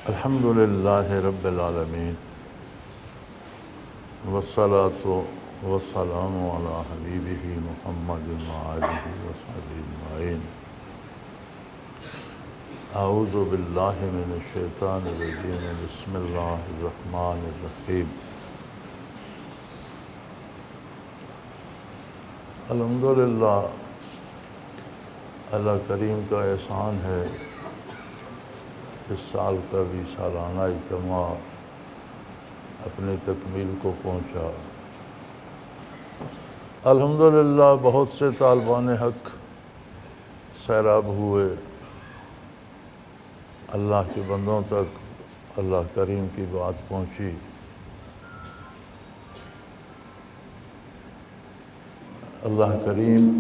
الحمد للہ رب العالمین والصلاة والسلام علی حبیبہ محمد وآلہ وصحبہ اجمعین۔ اعوذ باللہ من الشیطان الرجیم، بسم اللہ الرحمن الرحیم۔ الحمدللہ اللہ کریم کا احسان ہے، اس سال کا بھی سالانہ اجتماع اپنی تکمیل کو پہنچا۔ الحمدللہ بہت سے طالبان حق سیراب ہوئے، اللہ کے بندوں تک اللہ کریم کی بات پہنچی۔ اللہ کریم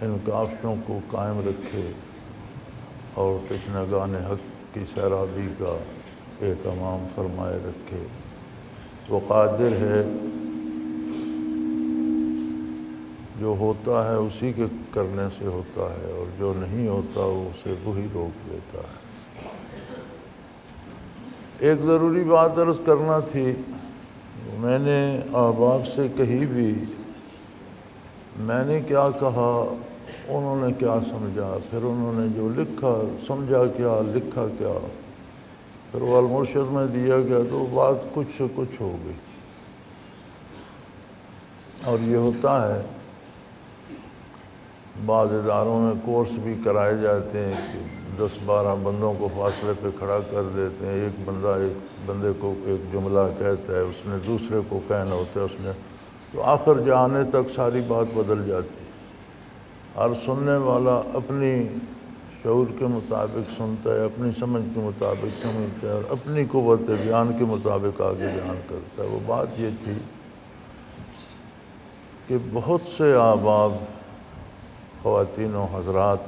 ان کاوشوں کو قائم رکھے اور تشنگان حق کی سیرابی کا اہتمام فرمائے رکھے۔ وہ قادر ہے، جو ہوتا ہے اسی کے کرنے سے ہوتا ہے، اور جو نہیں ہوتا وہ اسے وہی روک دیتا ہے۔ ایک ضروری بات عرض کرنا تھی، میں نے احباب سے کہی بھی، میں نے کیا کہا انہوں نے کیا سمجھا، پھر انہوں نے جو لکھا سمجھا کیا، لکھا کیا، پھر وہ المرشد میں دیا گیا تو بات کچھ سے کچھ ہو گئی۔ اور یہ ہوتا ہے، بعض اداروں میں کورس بھی کرائے جاتے ہیں کہ 10-12 بندوں کو فاصلے پہ کھڑا کر دیتے ہیں، ایک بندے کو ایک جملہ کہتا ہے، اس نے دوسرے کو کہنا ہوتا ہے، اس نے تو آخر جانے تک ساری بات بدل جاتی ہے۔ ہر سننے والا اپنی شعور کے مطابق سنتا ہے، اپنی سمجھ کے مطابق سمجھتا ہے، اور اپنی قوت بیان کے مطابق آگے بیان کرتا ہے۔ وہ بات یہ تھی کہ بہت سے احباب، خواتین و حضرات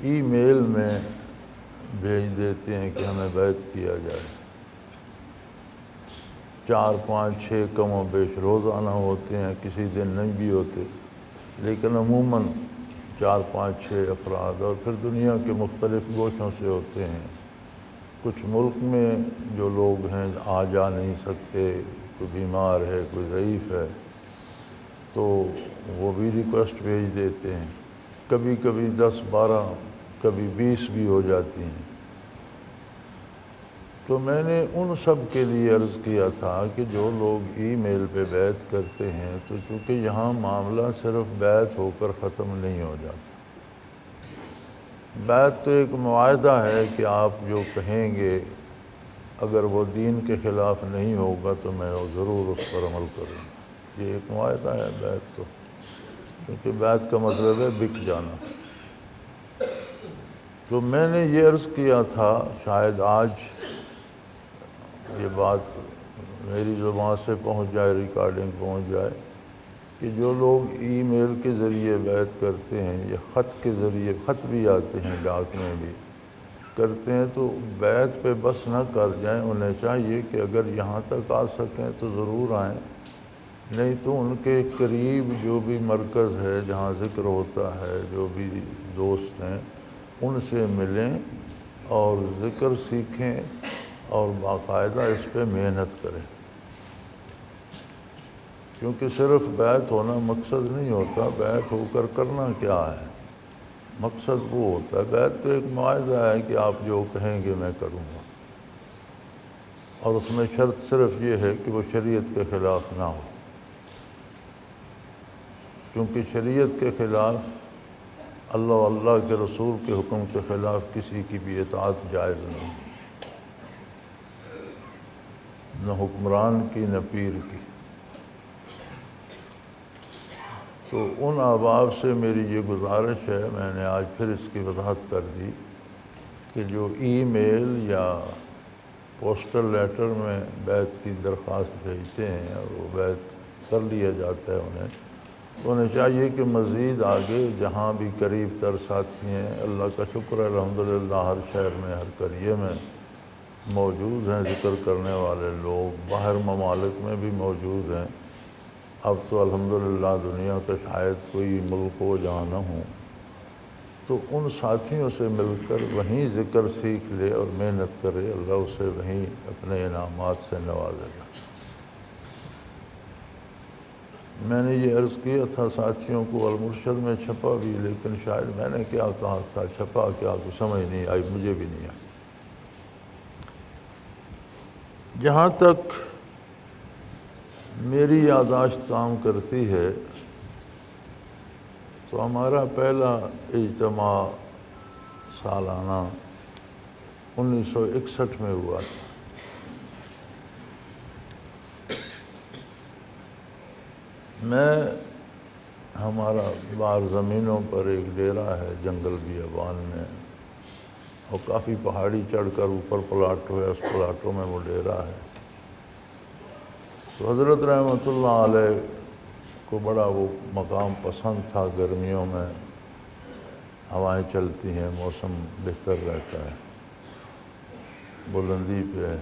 ای میل میں بھیج دیتے ہیں کہ ہمیں بیعت کیا جائے۔ 4-5-6 کم و بیش روزانہ ہوتے ہیں، کسی دن نہیں بھی ہوتے، لیکن عموماً 4-5-6 افراد، اور پھر دنیا کے مختلف گوشوں سے ہوتے ہیں۔ کچھ ملک میں جو لوگ ہیں آ جا نہیں سکتے، کوئی بیمار ہے، کوئی ضعیف ہے، تو وہ بھی ریکویسٹ بھیج دیتے ہیں۔ کبھی کبھی 10-12 کبھی 20 بھی ہو جاتی ہیں۔ تو میں نے ان سب کے لیے عرض کیا تھا کہ جو لوگ ای میل پہ بیعت کرتے ہیں، تو چونکہ یہاں معاملہ صرف بیعت ہو کر ختم نہیں ہو جاتا۔ بیعت تو ایک معاہدہ ہے کہ آپ جو کہیں گے اگر وہ دین کے خلاف نہیں ہوگا تو میں ضرور اس پر عمل کروں گا۔ یہ ایک معاہدہ ہے بیعت تو، کیونکہ بیعت کا مطلب ہے بک جانا۔ تو میں نے یہ عرض کیا تھا، شاید آج یہ بات میری زبان سے پہنچ جائے، ریکارڈنگ پہنچ جائے، کہ جو لوگ ای میل کے ذریعے بیعت کرتے ہیں یا خط کے ذریعے، خط بھی آتے ہیں ڈاک میں بھی کرتے ہیں، تو بیعت پہ بس نہ کر جائیں۔ انہیں چاہیے کہ اگر یہاں تک آ سکیں تو ضرور آئیں، نہیں تو ان کے قریب جو بھی مرکز ہے جہاں ذکر ہوتا ہے، جو بھی دوست ہیں ان سے ملیں اور ذکر سیکھیں اور باقاعدہ اس پہ محنت کریں۔ کیونکہ صرف بیعت ہونا مقصد نہیں ہوتا، بیعت ہو کر کرنا کیا ہے، مقصد وہ ہوتا ہے۔ بیعت تو ایک معاہدہ ہے کہ آپ جو کہیں گے میں کروں گا، اور اس میں شرط صرف یہ ہے کہ وہ شریعت کے خلاف نہ ہو، کیونکہ شریعت کے خلاف، اللہ و اللہ کے رسول کے حکم کے خلاف کسی کی بھی اطاعت جائز نہیں، نہ حکمران کی نہ پیر کی۔ تو ان احباب سے میری یہ گزارش ہے، میں نے آج پھر اس کی وضاحت کر دی، کہ جو ای میل یا پوسٹل لیٹر میں بیعت کی درخواست بھیجتے ہیں اور وہ بیعت کر لیا جاتا ہے انہیں چاہیے کہ مزید آگے جہاں بھی قریب تر ساتھی ہیں، اللہ کا شکر ہے الحمدللہ ہر شہر میں، ہر قریے میں موجود ہیں ذکر کرنے والے لوگ، باہر ممالک میں بھی موجود ہیں۔ اب تو الحمدللہ دنیا کا شاید کوئی ملک ہو جہاں نہ ہوں تو ان ساتھیوں سے مل کر وہیں ذکر سیکھ لے اور محنت کرے، اللہ اسے وہیں اپنے انعامات سے نوازے گا۔ میں نے یہ عرض کیا تھا ساتھیوں کو، المرشد میں چھپا بھی، لیکن شاید میں نے کیا کہا تھا، چھپا کیا تو سمجھ نہیں آئی، مجھے بھی نہیں آئی۔ جہاں تک میری یادداشت کام کرتی ہے تو ہمارا پہلا اجتماع سالانہ 1961 میں ہوا تھا۔ میں ہمارا بار زمینوں پر ایک ڈیرا ہے جنگل بیابان میں، اور کافی پہاڑی چڑھ کر اوپر پلاٹ ہے، اس پلاٹوں میں وہ ڈیرا ہے۔ تو حضرت رحمۃ اللہ علیہ کو بڑا وہ مقام پسند تھا، گرمیوں میں ہوائیں چلتی ہیں، موسم بہتر رہتا ہے، بلندی پہ ہے۔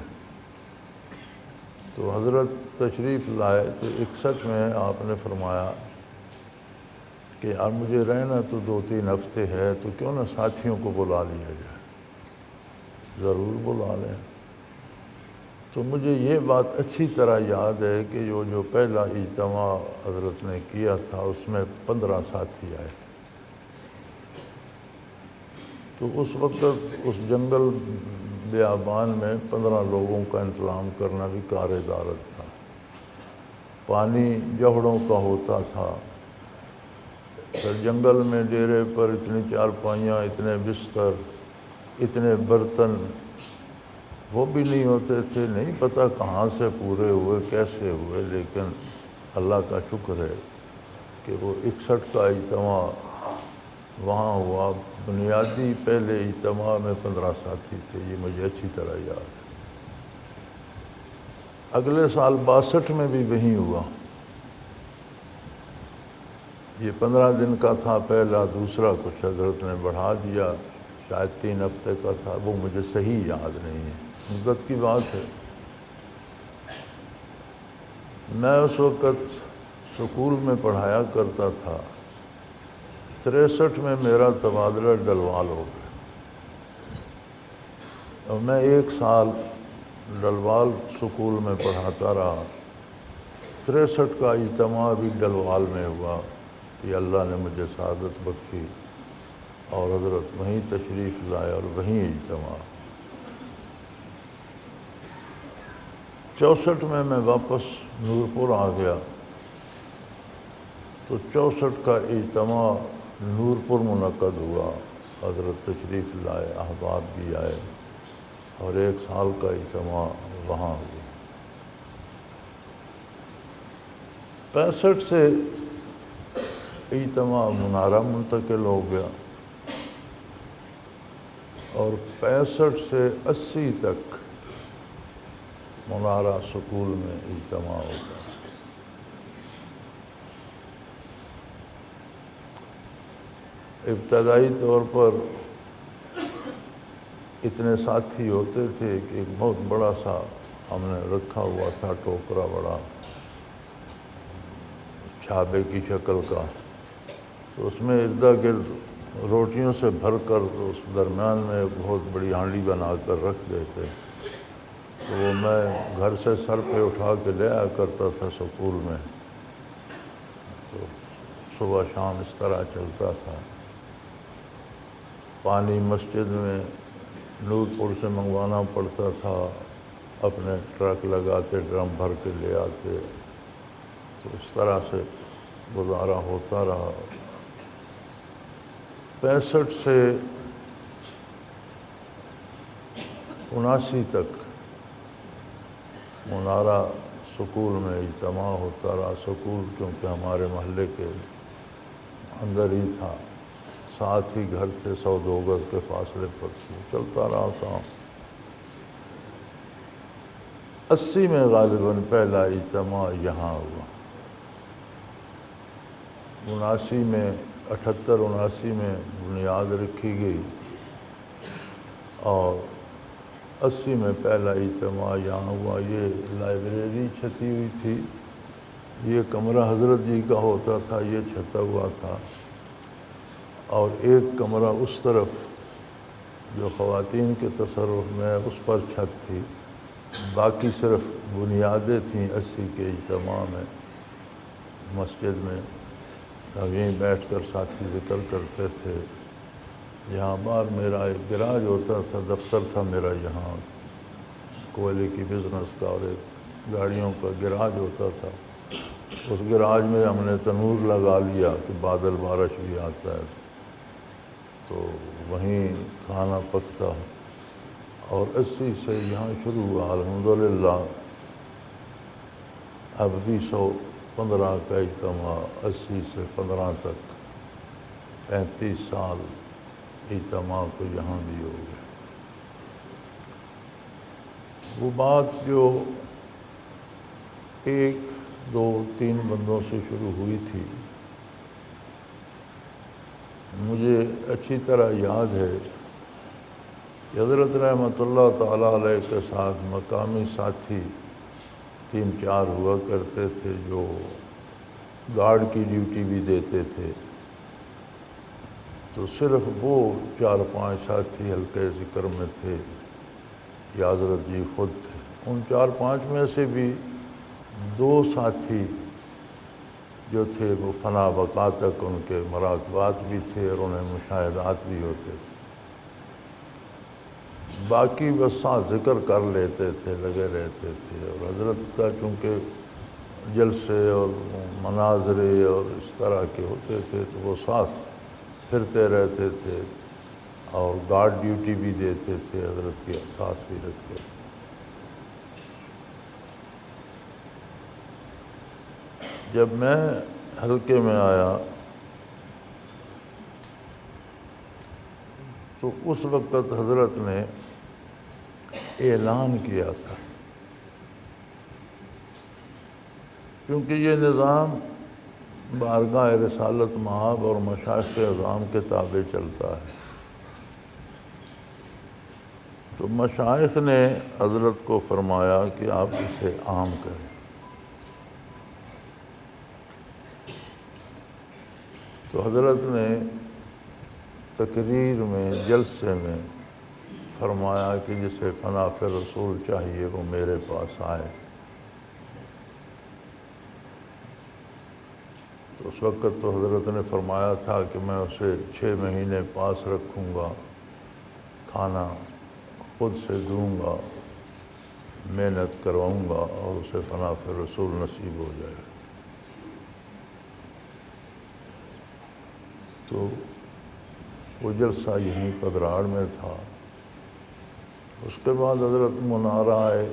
تو حضرت تشریف لائے تو 61 میں آپ نے فرمایا کہ اب مجھے رہنا تو 2-3 ہفتے ہے، تو کیوں نہ ساتھیوں کو بلا لیا جائے۔ ضرور بلا لیں۔ تو مجھے یہ بات اچھی طرح یاد ہے کہ جو پہلا اجتماع حضرت نے کیا تھا اس میں 15 ساتھی آئے۔ تو اس وقت اس جنگل بیابان میں 15 لوگوں کا انتظام کرنا بھی کار ادارت تھا۔ پانی جوہڑوں کا ہوتا تھا، پھر جنگل میں ڈیرے پر اتنی چارپائیاں، اتنے بستر، اتنے برتن، وہ بھی نہیں ہوتے تھے۔ نہیں پتہ کہاں سے پورے ہوئے، کیسے ہوئے، لیکن اللہ کا شکر ہے کہ وہ 61 کا اجتماع وہاں ہوا۔ بنیادی پہلے اجتماع میں 15 ساتھی تھے، یہ مجھے اچھی طرح یاد ہے۔ اگلے سال 62 میں بھی وہیں ہوا۔ یہ 15 دن کا تھا پہلا، دوسرا کچھ حضرت نے بڑھا دیا، شاید 3 ہفتے کا تھا، وہ مجھے صحیح یاد نہیں ہے، مدت کی بات ہے۔ میں اس وقت سکول میں پڑھایا کرتا تھا۔ 63 میں میرا تبادلہ ڈلوال ہو گیا، اور میں 1 سال ڈلوال سکول میں پڑھاتا رہا۔ 63 کا اجتماع بھی ڈلوال میں ہوا، یہ اللہ نے مجھے سعادت بخشی، اور حضرت وہیں تشریف لائے اور وہیں اجتماع۔ 64 میں واپس نورپور آ گیا، تو 64 کا اجتماع نورپور منعقد ہوا، حضرت تشریف لائے، احباب بھی آئے، اور 1 سال کا اجتماع وہاں ہوا۔ 65 سے اجتماع منارہ منتقل ہو گیا، اور 65 سے 80 تک منارہ سکول میں اجتماع ہو گیا۔ ابتدائی طور پر اتنے ساتھی ہوتے تھے کہ ایک بہت بڑا سا ہم نے رکھا ہوا تھا ٹوکرا، بڑا چھابے کی شکل کا، تو اس میں اردا گرد روٹیوں سے بھر کر اس درمیان میں ایک بہت بڑی ہانڈی بنا کر رکھ دیتے، تو وہ میں گھر سے سر پہ اٹھا کے لے آیا کرتا تھا سکول میں، تو صبح شام اس طرح چلتا تھا۔ پانی مسجد میں نورپور سے منگوانا پڑتا تھا، اپنے ٹرک لگاتے، ڈرم بھر کے لے آتے، تو اس طرح سے گزارا ہوتا رہا۔ 65 سے 79 تک منارہ سکول میں اجتماع ہوتا رہا۔ سکول کیونکہ ہمارے محلے کے اندر ہی تھا، ساتھ ہی گھر تھے، 100-2 گز کے فاصلے پر تھے، چلتا رہا کام۔ 80 میں غالباً پہلا اجتماع یہاں ہوا۔ 79 میں 78-79 میں بنیاد رکھی گئی، اور 80 میں پہلا اجتماع یہاں ہوا۔ یہ لائبریری چھتی ہوئی تھی، یہ کمرہ حضرت جی کا ہوتا تھا، یہ چھتا ہوا تھا، اور ایک کمرہ اس طرف جو خواتین کے تصرف میں اس پر چھت تھی، باقی صرف بنیادیں تھیں 80 کے اجتماع میں مسجد میں، اب یہیں بیٹھ کر ساتھی ذکر کرتے تھے۔ یہاں باہر میرا ایک گراج ہوتا تھا، دفتر تھا میرا یہاں کوئلے کی بزنس کا، اور ایک گاڑیوں کا گراج ہوتا تھا۔ اس گراج میں ہم نے تنور لگا لیا کہ بادل بارش بھی آتا ہے تو وہیں کھانا پکتا، اور 80 سے یہاں شروع ہوا الحمدللہ۔ اب بھی 115 کا اجتماع، 80 سے 15 تک 35 سال اجتماع کو یہاں بھی ہو گیا۔ وہ بات جو 1 2 3 بندوں سے شروع ہوئی تھی، مجھے اچھی طرح یاد ہے کہ حضرت رحمۃ اللہ تعالیٰ علیہ کے ساتھ مقامی ساتھی 3 4 ہوا کرتے تھے جو گارڈ کی ڈیوٹی بھی دیتے تھے، تو صرف وہ 4 5 ساتھی حلقۂ ذکر میں تھے یا حضرت جی خود تھے۔ ان 4 5 میں سے بھی 2 ساتھی جو تھے وہ فنا بقا تک ان کے مراقبات بھی تھے اور انہیں مشاہدات بھی ہوتے تھے، باقی بس ساتھ ذکر کر لیتے تھے، لگے رہتے تھے۔ اور حضرت کا چونکہ جلسے اور مناظرے اور اس طرح کے ہوتے تھے تو وہ ساتھ پھرتے رہتے تھے اور گارڈ ڈیوٹی بھی دیتے تھے، حضرت کے ساتھ بھی رکھتے تھے۔ جب میں حلقے میں آیا تو اس وقت حضرت نے اعلان کیا تھا، کیونکہ یہ نظام بارگاہ رسالت مآب اور مشائخ اعظام کے تابع چلتا ہے، تو مشائخ نے حضرت کو فرمایا کہ آپ اسے عام کریں۔ تو حضرت نے تقریر میں، جلسے میں فرمایا کہ جسے فنا فی رسول چاہیے وہ میرے پاس آئے۔ تو اس وقت تو حضرت نے فرمایا تھا کہ میں اسے 6 مہینے پاس رکھوں گا، کھانا خود سے دوں گا، محنت کرواؤں گا اور اسے فنا فی رسول نصیب ہو جائے۔ تو وہ جلسہ یہیں پدراڑ میں تھا۔ اس کے بعد حضرت منارہ آئے،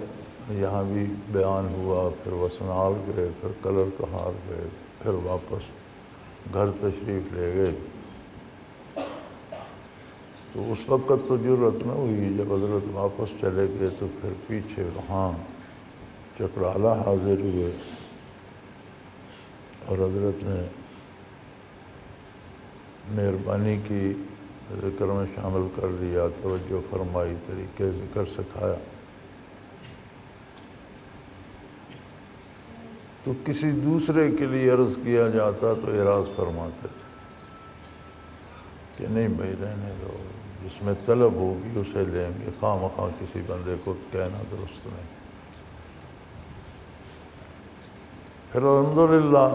یہاں بھی بیان ہوا، پھر وسنال گئے، پھر کلر کہار گئے، پھر واپس گھر تشریف لے گئے۔ تو اس وقت تو جرأت نہ ہوئی، جب حضرت واپس چلے گئے تو پھر پیچھے وہاں چکرالہ حاضر ہوئے اور حضرت نے مہربانی کی، ذکر میں شامل کر لیا، توجہ فرمائی، طریقے ذکر سکھایا۔ تو کسی دوسرے کے لیے عرض کیا جاتا تو اعراض فرماتے تھے کہ نہیں بھائی رہنے دو، جس میں طلب ہوگی اسے لیں گے، خواہ مخواہ کسی بندے کو کہنا درست نہیں۔ پھر الحمدللہ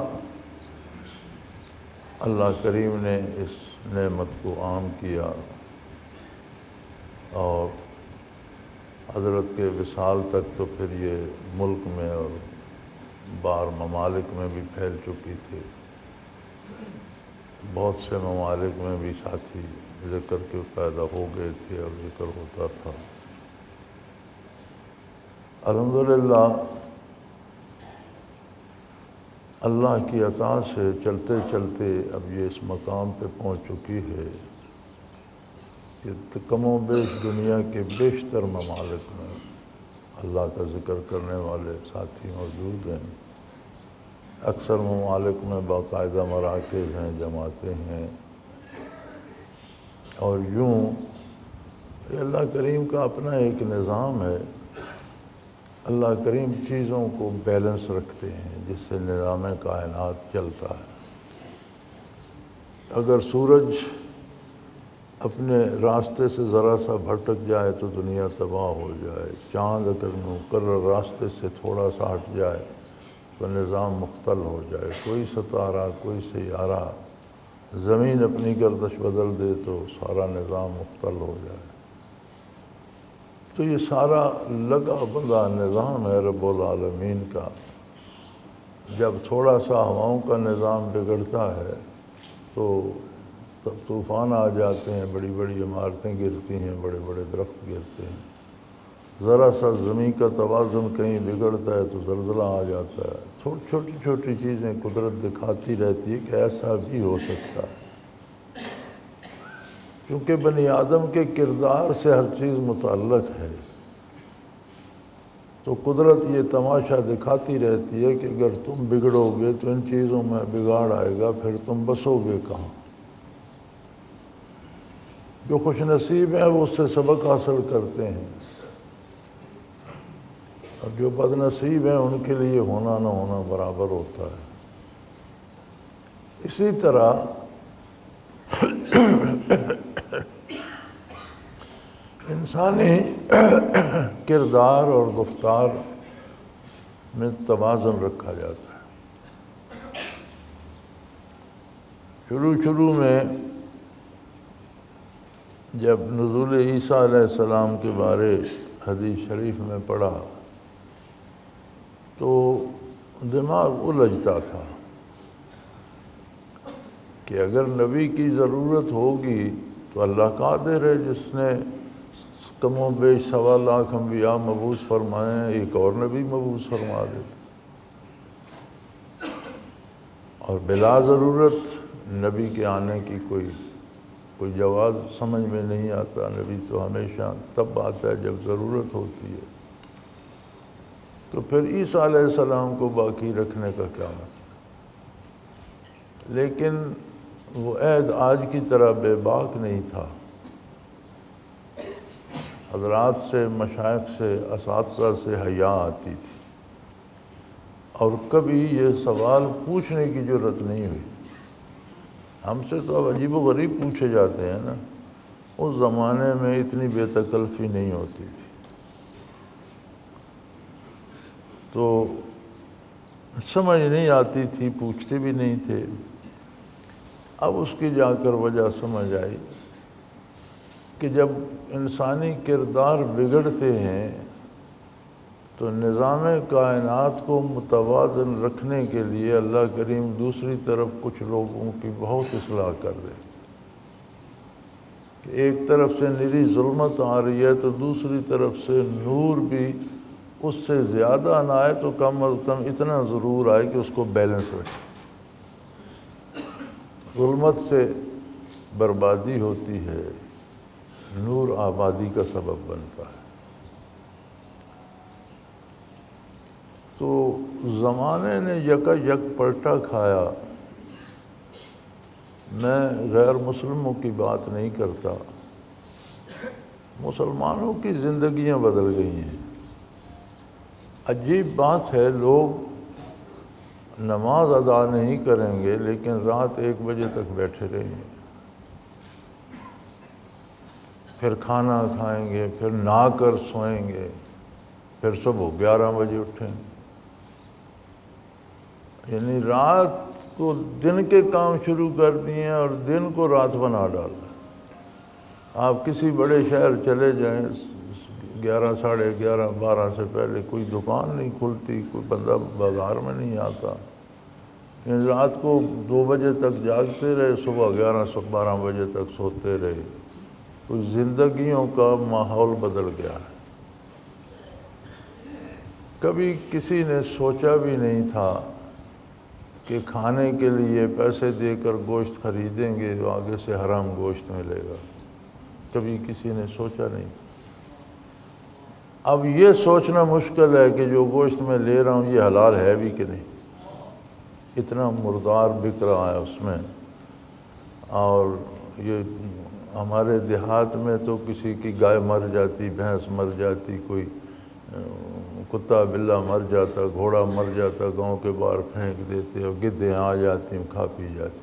اللہ کریم نے اس نعمت کو عام کیا اور حضرت کے وصال تک تو پھر یہ ملک میں اور باہر ممالک میں بھی پھیل چکی تھی۔ بہت سے ممالک میں بھی ساتھی ذکر کے پیدا ہو گئے تھے اور ذکر ہوتا تھا۔ الحمدللہ اللہ کی عطا سے چلتے چلتے اب یہ اس مقام پہ پہنچ چکی ہے کہ کم و بیش دنیا کے بیشتر ممالک میں اللہ کا ذکر کرنے والے ساتھی موجود ہیں۔ اکثر ممالک میں باقاعدہ مراکز ہیں، جماعتیں ہیں، اور یوں یہ اللہ کریم کا اپنا ایک نظام ہے۔ اللہ کریم چیزوں کو بیلنس رکھتے ہیں جس سے نظام کائنات چلتا ہے۔ اگر سورج اپنے راستے سے ذرا سا بھٹک جائے تو دنیا تباہ ہو جائے، چاند اگر مقرر راستے سے تھوڑا سا ہٹ جائے تو نظام مختل ہو جائے، کوئی ستارہ کوئی سیارہ زمین اپنی گردش بدل دے تو سارا نظام مختل ہو جائے۔ تو یہ سارا لگا بندہ نظام ہے رب العالمین کا۔ جب تھوڑا سا ہواؤں کا نظام بگڑتا ہے تو تب طوفان آ جاتے ہیں، بڑی بڑی عمارتیں گرتی ہیں، بڑے بڑے درخت گرتے ہیں، ذرا سا زمین کا توازن کہیں بگڑتا ہے تو زلزلہ آ جاتا ہے۔ چھوٹی چھوٹی چیزیں قدرت دکھاتی رہتی ہے کہ ایسا بھی ہو سکتا ہے، کیونکہ بنی آدم کے کردار سے ہر چیز متعلق ہے۔ تو قدرت یہ تماشا دکھاتی رہتی ہے کہ اگر تم بگڑو گے تو ان چیزوں میں بگاڑ آئے گا، پھر تم بسو گے کہاں۔ جو خوش نصیب ہیں وہ اس سے سبق حاصل کرتے ہیں، اور جو بد نصیب ہیں ان کے لیے ہونا نہ ہونا برابر ہوتا ہے۔ اسی طرح انسانی کردار اور گفتار میں توازن رکھا جاتا ہے۔ شروع میں جب نزول عیسیٰ علیہ السلام کے بارے حدیث شریف میں پڑھا تو دماغ الجھتا تھا کہ اگر نبی کی ضرورت ہوگی تو اللہ قادر ہے، جس نے کم و بیش 1.25 لاکھ انبیاء مبعوث فرمائے ہیں، ایک اور نبی مبعوث فرما دے، اور بلا ضرورت نبی کے آنے کی کوئی جواز سمجھ میں نہیں آتا۔ نبی تو ہمیشہ تب آتا ہے جب ضرورت ہوتی ہے، تو پھر عیسیٰ علیہ السلام کو باقی رکھنے کا کیا مطلب؟ لیکن وہ عہد آج کی طرح بے باک نہیں تھا۔ حضرات سے، مشائخ سے، اساتذہ سے حیا آتی تھی، اور کبھی یہ سوال پوچھنے کی جرت نہیں ہوئی۔ ہم سے تو اب عجیب و غریب پوچھے جاتے ہیں نا، اس زمانے میں اتنی بے تکلفی نہیں ہوتی تھی، تو سمجھ نہیں آتی تھی، پوچھتے بھی نہیں تھے۔ اب اس کی جا کر وجہ سمجھ آئی کہ جب انسانی کردار بگڑتے ہیں تو نظام کائنات کو متوازن رکھنے کے لیے اللہ کریم دوسری طرف کچھ لوگوں کی بہت اصلاح کر دے کہ ایک طرف سے نری ظلمت آ رہی ہے تو دوسری طرف سے نور بھی اس سے زیادہ نہ آئے تو کم از کم اتنا ضرور آئے کہ اس کو بیلنس رکھے۔ ظلمت سے بربادی ہوتی ہے، نور آبادی کا سبب بنتا ہے۔ تو زمانے نے یکا یک پلٹا کھایا۔ میں غیر مسلموں کی بات نہیں کرتا، مسلمانوں کی زندگیاں بدل گئی ہیں۔ عجیب بات ہے، لوگ نماز ادا نہیں کریں گے لیکن رات 1 بجے تک بیٹھے رہیں گے، پھر کھانا کھائیں گے، پھر نہا کر سوئیں گے، پھر صبح 11 بجے اٹھیں گے۔ یعنی رات کو دن کے کام شروع کر دیے اور دن کو رات بنا ڈالا۔ آپ کسی بڑے شہر چلے جائیں، 11 ساڑھے 11 12 سے پہلے کوئی دکان نہیں کھلتی، کوئی بندہ بازار میں نہیں آتا۔ یعنی رات کو 2 بجے تک جاگتے رہے، صبح 11 12 بجے تک سوتے رہے۔ کچھ زندگیوں کا ماحول بدل گیا ہے۔ کبھی کسی نے سوچا بھی نہیں تھا کہ کھانے کے لیے پیسے دے کر گوشت خریدیں گے تو آگے سے حرام گوشت ملے گا، کبھی کسی نے سوچا نہیں۔ اب یہ سوچنا مشکل ہے کہ جو گوشت میں لے رہا ہوں یہ حلال ہے بھی کہ نہیں، اتنا مردار بک رہا ہے اس میں۔ اور یہ ہمارے دیہات میں تو کسی کی گائے مر جاتی، بھینس مر جاتی، کوئی کتا بلہ مر جاتا، گھوڑا مر جاتا، گاؤں کے باہر پھینک دیتے اور گدھیں آ جاتی کھا پی جاتی۔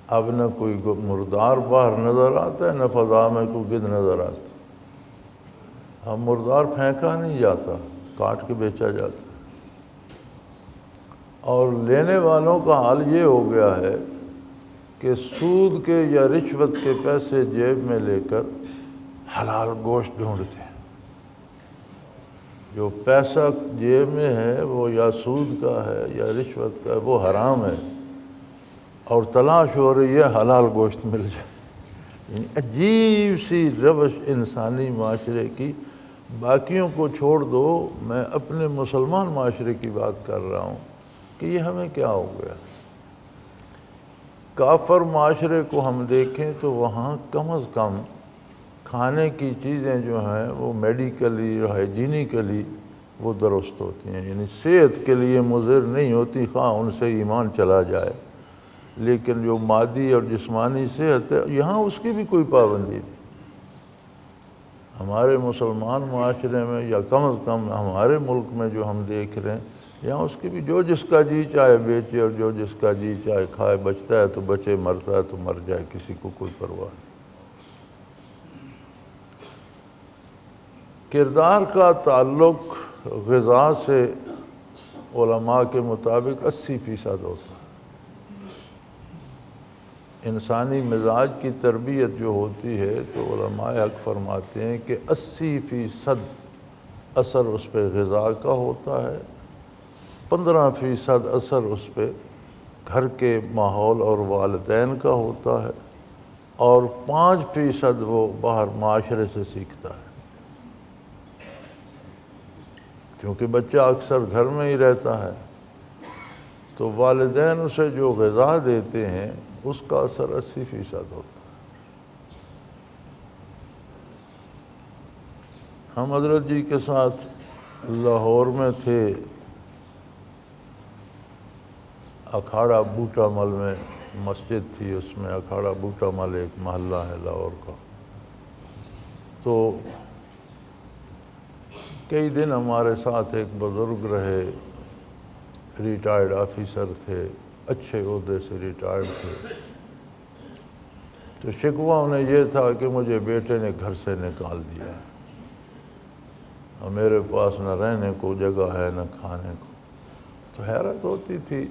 اب نہ کوئی مردار باہر نظر آتا ہے، نہ فضا میں کوئی گدھ نظر آتا۔ اب مردار پھینکا نہیں جاتا، کاٹ کے بیچا جاتا۔ اور لینے والوں کا حال یہ ہو گیا ہے کہ سود کے یا رشوت کے پیسے جیب میں لے کر حلال گوشت ڈھونڈتے ہیں۔ جو پیسہ جیب میں ہے وہ یا سود کا ہے یا رشوت کا ہے، وہ حرام ہے، اور تلاش ہو رہی ہے حلال گوشت مل جائے۔ یعنی عجیب سی روش انسانی معاشرے کی۔ باقیوں کو چھوڑ دو، میں اپنے مسلمان معاشرے کی بات کر رہا ہوں کہ یہ ہمیں کیا ہو گیا۔ کافر معاشرے کو ہم دیکھیں تو وہاں کم از کم کھانے کی چیزیں جو ہیں وہ میڈیکلی ہائیجینیکلی وہ درست ہوتی ہیں، یعنی صحت کے لیے مضر نہیں ہوتی، خواہ ان سے ایمان چلا جائے۔ لیکن جو مادی اور جسمانی صحت ہے یہاں اس کی بھی کوئی پابندی نہیں۔ ہمارے مسلمان معاشرے میں یا کم از کم ہمارے ملک میں جو ہم دیکھ رہے ہیں، یہاں اس کی بھی جو جس کا جی چاہے بیچے اور جو جس کا جی چاہے کھائے، بچتا ہے تو بچے، مرتا ہے تو مر جائے، کسی کو کوئی پرواہ نہیں۔ کردار کا تعلق غذا سے علماء کے مطابق 80% ہوتا ہے۔ انسانی مزاج کی تربیت جو ہوتی ہے تو علماء حق فرماتے ہیں کہ 80% اثر اس پہ غذا کا ہوتا ہے، 15% اثر اس پہ گھر کے ماحول اور والدین کا ہوتا ہے، اور 5% وہ باہر معاشرے سے سیکھتا ہے، کیونکہ بچہ اکثر گھر میں ہی رہتا ہے۔ تو والدین اسے جو غذا دیتے ہیں اس کا اثر 80% ہوتا ہے۔ ہم حضرت جی کے ساتھ لاہور میں تھے، اکھاڑا بوٹا مل میں مسجد تھی، اس میں اکھاڑا بوٹا مل ایک محلہ ہے لاہور کا۔ تو کئی دن ہمارے ساتھ ایک بزرگ رہے، ریٹائرڈ آفیسر تھے، اچھے عہدے سے ریٹائرڈ تھے۔ تو شکوہ انہیں یہ تھا کہ مجھے بیٹے نے گھر سے نکال دیا ہے اور میرے پاس نہ رہنے کو جگہ ہے نہ کھانے کو۔ تو حیرت ہوتی تھی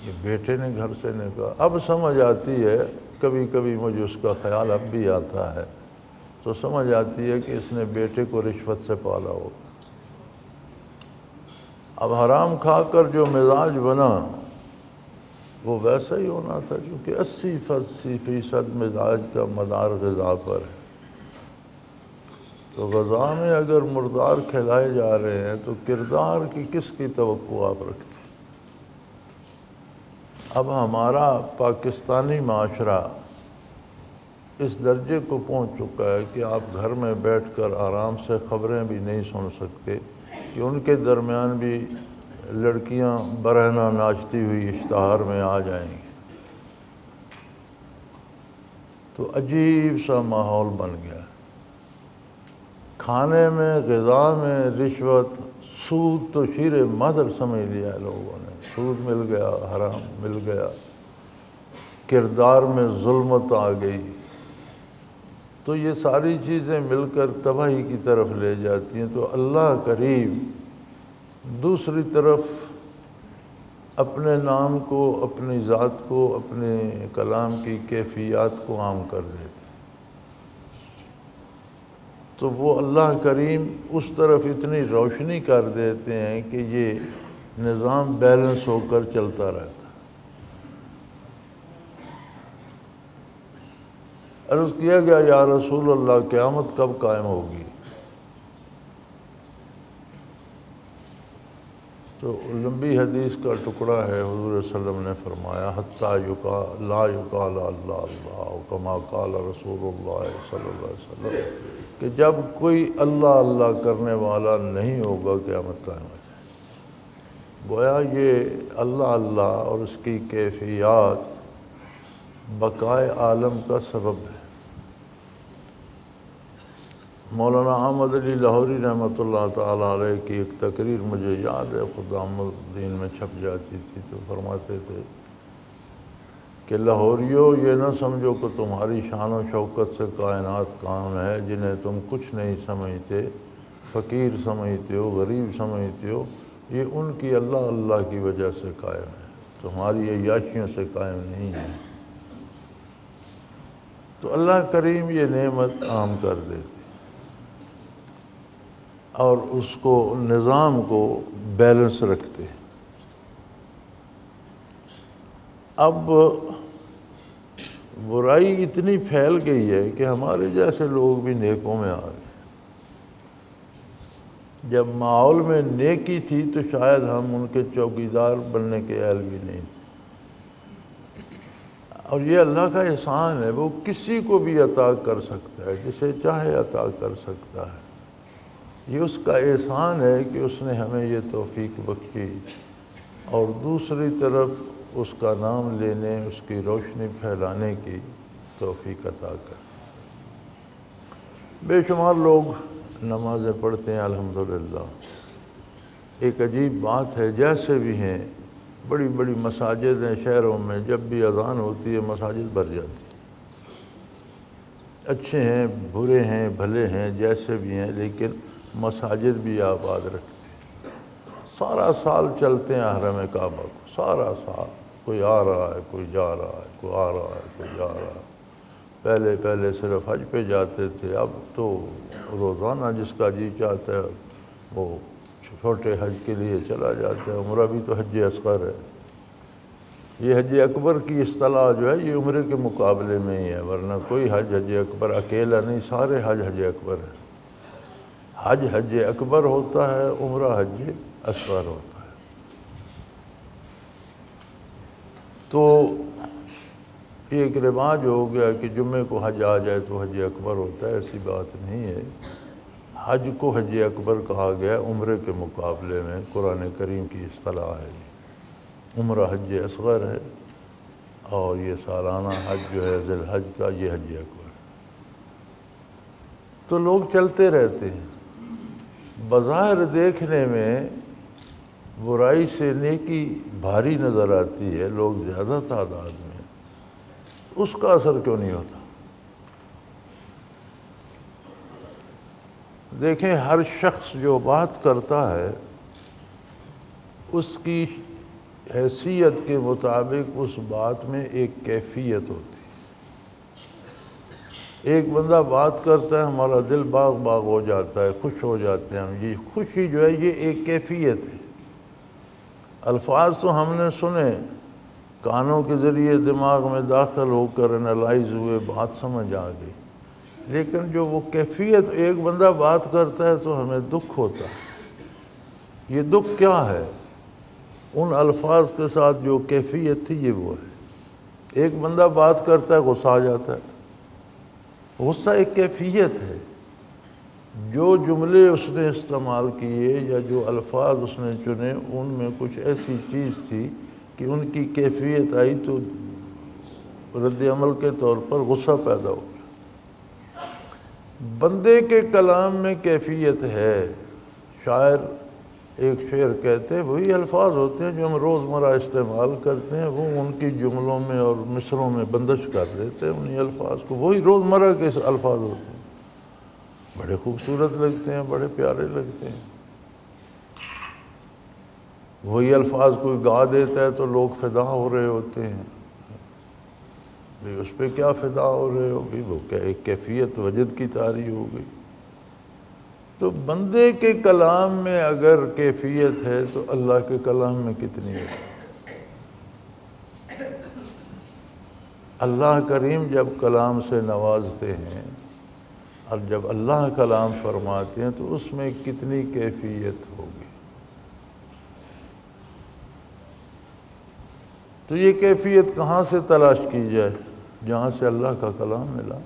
کہ بیٹے نے گھر سے نکالا۔ اب سمجھ آتی ہے، کبھی کبھی مجھے اس کا خیال اب بھی آتا ہے، تو سمجھ آتی ہے کہ اس نے بیٹے کو رشوت سے پالا ہو۔ اب حرام کھا کر جو مزاج بنا وہ ویسا ہی ہونا تھا، کیونکہ 80% مزاج کا مدار غذا پر ہے۔ تو غذا میں اگر مردار کھلائے جا رہے ہیں تو کردار کی کس کی توقع آپ رکھتے ہیں؟ اب ہمارا پاکستانی معاشرہ اس درجے کو پہنچ چکا ہے کہ آپ گھر میں بیٹھ کر آرام سے خبریں بھی نہیں سن سکتے کہ ان کے درمیان بھی لڑکیاں برہنہ ناچتی ہوئی اشتہار میں آ جائیں گی۔ تو عجیب سا ماحول بن گیا۔ کھانے میں، غذا میں رشوت، سود تو شیر مادر سمجھ لیا ہے لوگوں نے۔ سود مل گیا، حرام مل گیا، کردار میں ظلمت آ گئی۔ تو یہ ساری چیزیں مل کر تباہی کی طرف لے جاتی ہیں۔ تو اللہ کریم دوسری طرف اپنے نام کو، اپنی ذات کو، اپنے کلام کی کیفیات کو عام کر دیتے۔ تو وہ اللہ کریم اس طرف اتنی روشنی کر دیتے ہیں کہ یہ نظام بیلنس ہو کر چلتا رہتا ہے۔ عرض کیا گیا یا رسول اللہ قیامت کب قائم ہوگی؟ تو لمبی حدیث کا ٹکڑا ہے، حضور صلی اللہ علیہ وسلم نے فرمایا حتیٰ لا یقال اللہ اللہ کما قال رسول اللہ صلی اللہ علیہ وسلم، کہ جب کوئی اللہ اللہ کرنے والا نہیں ہوگا قیامت قائم ہو جائے۔ گویا یہ اللہ اللہ اور اس کی کیفیات بقائے عالم کا سبب ہے۔ مولانا احمد علی لاہوری رحمۃ اللہ تعالیٰ علیہ کی ایک تقریر مجھے یاد ہے، خدام الدین میں چھپ جاتی تھی، تو فرماتے تھے کہ لاہوریو یہ نہ سمجھو کہ تمہاری شان و شوکت سے کائنات کام ہے، جنہیں تم کچھ نہیں سمجھتے، فقیر سمجھتے ہو، غریب سمجھتے ہو، یہ ان کی اللہ اللہ کی وجہ سے قائم ہے، تمہاری عیاشیوں سے قائم نہیں ہے۔ تو اللہ کریم یہ نعمت عام کر دیتے اور اس کو نظام کو بیلنس رکھتے۔ اب برائی اتنی پھیل گئی ہے کہ ہمارے جیسے لوگ بھی نیکوں میں آ گئے۔ جب ماحول میں نیکی تھی تو شاید ہم ان کے چوکیدار بننے کے اہل بھی نہیں تھے، اور یہ اللہ کا احسان ہے، وہ کسی کو بھی عطا کر سکتا ہے، جسے چاہے عطا کر سکتا ہے۔ یہ اس کا احسان ہے کہ اس نے ہمیں یہ توفیق بخشی، اور دوسری طرف اس کا نام لینے، اس کی روشنی پھیلانے کی توفیق عطا کر۔ بے شمار لوگ نمازیں پڑھتے ہیں الحمدللہ۔ ایک عجیب بات ہے، جیسے بھی ہیں بڑی بڑی مساجد ہیں شہروں میں، جب بھی اذان ہوتی ہے مساجد بھر جاتی ہیں۔ اچھے ہیں، برے ہیں، بھلے ہیں، جیسے بھی ہیں، لیکن مساجد بھی آباد رکھتے ہیں۔ سارا سال چلتے ہیں حرم کعبہ کو، سارا سال کوئی آ رہا ہے، کوئی جا رہا ہے، کوئی آ رہا ہے، کوئی جا رہا ہے۔ پہلے صرف حج پہ جاتے تھے، اب تو روزانہ جس کا جی چاہتا ہے وہ چھوٹے حج کے لیے چلا جاتا ہے۔ عمرہ بھی تو حج اصغر ہے۔ یہ حج اکبر کی اصطلاح جو ہے یہ عمرے کے مقابلے میں ہی ہے، ورنہ کوئی حج اکبر اکیلا نہیں، سارے حج اکبر ہے۔ حج اکبر ہوتا ہے، عمرہ حج اصغر ہوتا ہے۔ تو یہ ایک رواج ہو گیا کہ جمعے کو حج آ جائے تو حج اکبر ہوتا ہے، ایسی بات نہیں ہے۔ حج کو حج اکبر کہا گیا عمرے کے مقابلے میں، قرآن کریم کی اصطلاح ہے۔ عمرہ حج اصغر ہے، اور یہ سالانہ حج جو ہے ذی الحج کا، یہ حج اکبر ہے۔ تو لوگ چلتے رہتے ہیں، بظاہر دیکھنے میں برائی سے نیکی بھاری نظر آتی ہے، لوگ زیادہ تعداد میں، اس کا اثر کیوں نہیں ہوتا؟ دیکھیں، ہر شخص جو بات کرتا ہے اس کی حیثیت کے مطابق اس بات میں ایک کیفیت ہوتی ہے۔ ایک بندہ بات کرتا ہے، ہمارا دل باغ باغ ہو جاتا ہے، خوش ہو جاتے ہیں ہم۔ یہ خوشی جو ہے یہ ایک کیفیت ہے۔ الفاظ تو ہم نے سنے، کانوں کے ذریعے دماغ میں داخل ہو کر انالائز ہوئے، بات سمجھ آ گئی، لیکن جو وہ کیفیت، ایک بندہ بات کرتا ہے تو ہمیں دکھ ہوتا ہے۔ یہ دکھ کیا ہے؟ ان الفاظ کے ساتھ جو کیفیت تھی یہ وہ ہے۔ ایک بندہ بات کرتا ہے، غصہ آ جاتا ہے۔ غصہ ایک کیفیت ہے۔ جو جملے اس نے استعمال کیے یا جو الفاظ اس نے چنے، ان میں کچھ ایسی چیز تھی کہ ان کی کیفیت آئی تو رد عمل کے طور پر غصہ پیدا ہو گیا۔ بندے کے کلام میں کیفیت ہے۔ شاعر ایک شعر کہتے ہیں، وہی الفاظ ہوتے ہیں جو ہم روزمرہ استعمال کرتے ہیں، وہ ان کی جملوں میں اور مصروں میں بندش کر دیتے ہیں انہی الفاظ کو، وہی روزمرہ کے الفاظ ہوتے ہیں، بڑے خوبصورت لگتے ہیں، بڑے پیارے لگتے ہیں۔ وہی الفاظ کوئی گا دیتا ہے تو لوگ فدا ہو رہے ہوتے ہیں، بھئی اس پہ کیا فدا ہو رہے ہو؟ بھی وہ کیا ایک کیفیت وجد کی طاری ہو گئی۔ تو بندے کے کلام میں اگر کیفیت ہے تو اللہ کے کلام میں کتنی ہے؟ اللہ کریم جب کلام سے نوازتے ہیں اور جب اللہ کلام فرماتے ہیں تو اس میں کتنی کیفیت ہوگی۔ تو یہ کیفیت کہاں سے تلاش کی جائے؟ جہاں سے اللہ کا کلام ملا،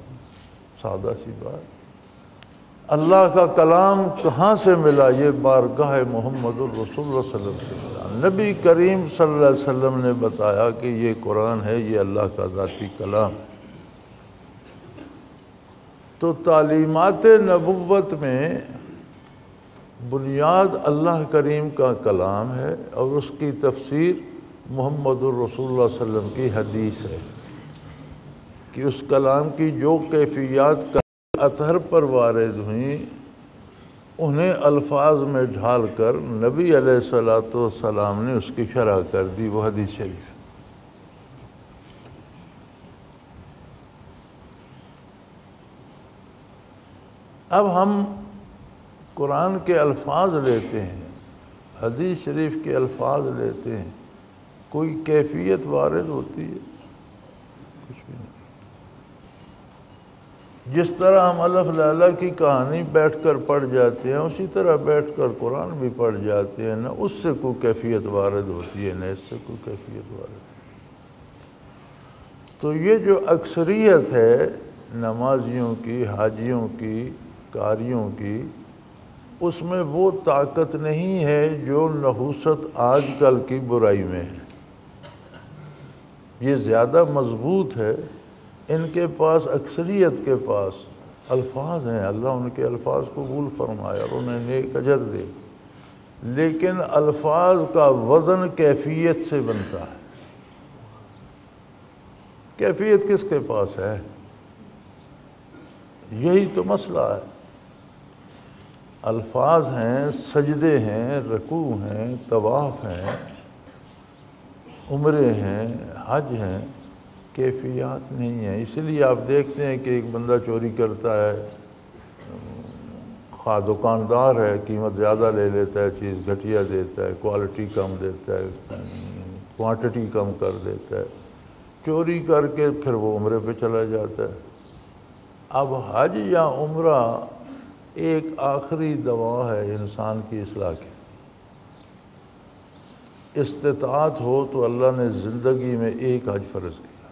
سادہ سی بات۔ اللہ کا کلام کہاں سے ملا؟ یہ بارگاہ محمد الرسول اللہ صلی اللہ علیہ وسلم، نبی کریم صلی اللہ علیہ وسلم نے بتایا کہ یہ قرآن ہے، یہ اللہ کا ذاتی کلام ہے۔ تو تعلیمات نبوت میں بنیاد اللہ کریم کا کلام ہے، اور اس کی تفسیر محمد الرسول اللہ صلی اللہ علیہ وسلم کی حدیث ہے کہ اس کلام کی جو کیفیات کا اطہر پر وارد ہوئیں انہیں الفاظ میں ڈھال کر نبی علیہ الصلوۃ والسلام نے اس کی شرح کر دی، وہ حدیث شریف۔ اب ہم قرآن کے الفاظ لیتے ہیں، حدیث شریف کے الفاظ لیتے ہیں، کوئی کیفیت وارد ہوتی ہے؟ کچھ بھی نہیں۔ جس طرح ہم الف لیلہ کی کہانی بیٹھ کر پڑھ جاتے ہیں اسی طرح بیٹھ کر قرآن بھی پڑھ جاتے ہیں، نہ اس سے کوئی کیفیت وارد ہوتی ہے نہ اس سے کوئی کیفیت وارد ہوتی ہے۔ تو یہ جو اکثریت ہے نمازیوں کی، حاجیوں کی، قاریوں کی، اس میں وہ طاقت نہیں ہے جو نحوست آج کل کی برائی میں ہے۔ یہ زیادہ مضبوط ہے، ان کے پاس، اکثریت کے پاس الفاظ ہیں، اللہ ان کے الفاظ قبول فرمائے اور انہیں نیک اجر دے، لیکن الفاظ کا وزن کیفیت سے بنتا ہے۔ کیفیت کس کے پاس ہے؟ یہی تو مسئلہ ہے۔ الفاظ ہیں، سجدے ہیں، رکوع ہیں، طواف ہیں، عمرے ہیں، حج ہیں، کیفیات نہیں ہیں۔ اسی لیے آپ دیکھتے ہیں کہ ایک بندہ چوری کرتا ہے، خواہ دکاندار ہے، قیمت زیادہ لے لیتا ہے، چیز گھٹیا دیتا ہے، کوالٹی کم دیتا ہے، کوانٹٹی کم کر دیتا ہے، چوری کر کے پھر وہ عمرے پہ چلا جاتا ہے۔ اب حج یا عمرہ ایک آخری دوا ہے انسان کی اصلاح کی۔ استطاعت ہو تو اللہ نے زندگی میں ایک حج فرض کیا،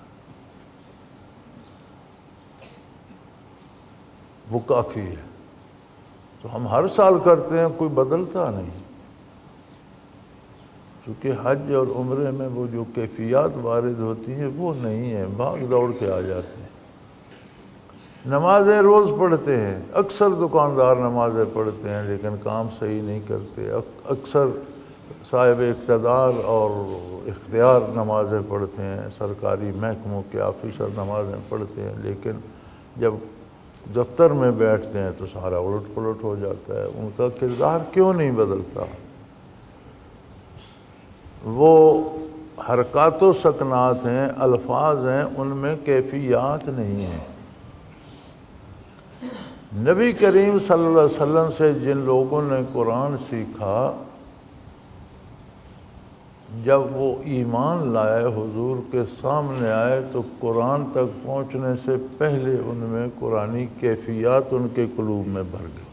وہ کافی ہے۔ تو ہم ہر سال کرتے ہیں، کوئی بدلتا نہیں، چونکہ حج اور عمرے میں وہ جو کیفیات وارد ہوتی ہیں وہ نہیں ہیں، بھاگ دوڑ کے آ جاتے ہیں۔ نمازیں روز پڑھتے ہیں، اکثر دکاندار نمازیں پڑھتے ہیں لیکن کام صحیح نہیں کرتے، اکثر صاحب اقتدار اور اختیار نمازیں پڑھتے ہیں، سرکاری محکموں کے آفیسر نمازیں پڑھتے ہیں، لیکن جب دفتر میں بیٹھتے ہیں تو سارا الٹ پلٹ ہو جاتا ہے۔ ان کا کردار کیوں نہیں بدلتا؟ وہ حرکات و سکنات ہیں، الفاظ ہیں، ان میں کیفیات نہیں ہیں۔ نبی کریم صلی اللہ علیہ وسلم سے جن لوگوں نے قرآن سیکھا، جب وہ ایمان لائے، حضور کے سامنے آئے، تو قرآن تک پہنچنے سے پہلے ان میں قرآنی کیفیات ان کے قلوب میں بھر گئی،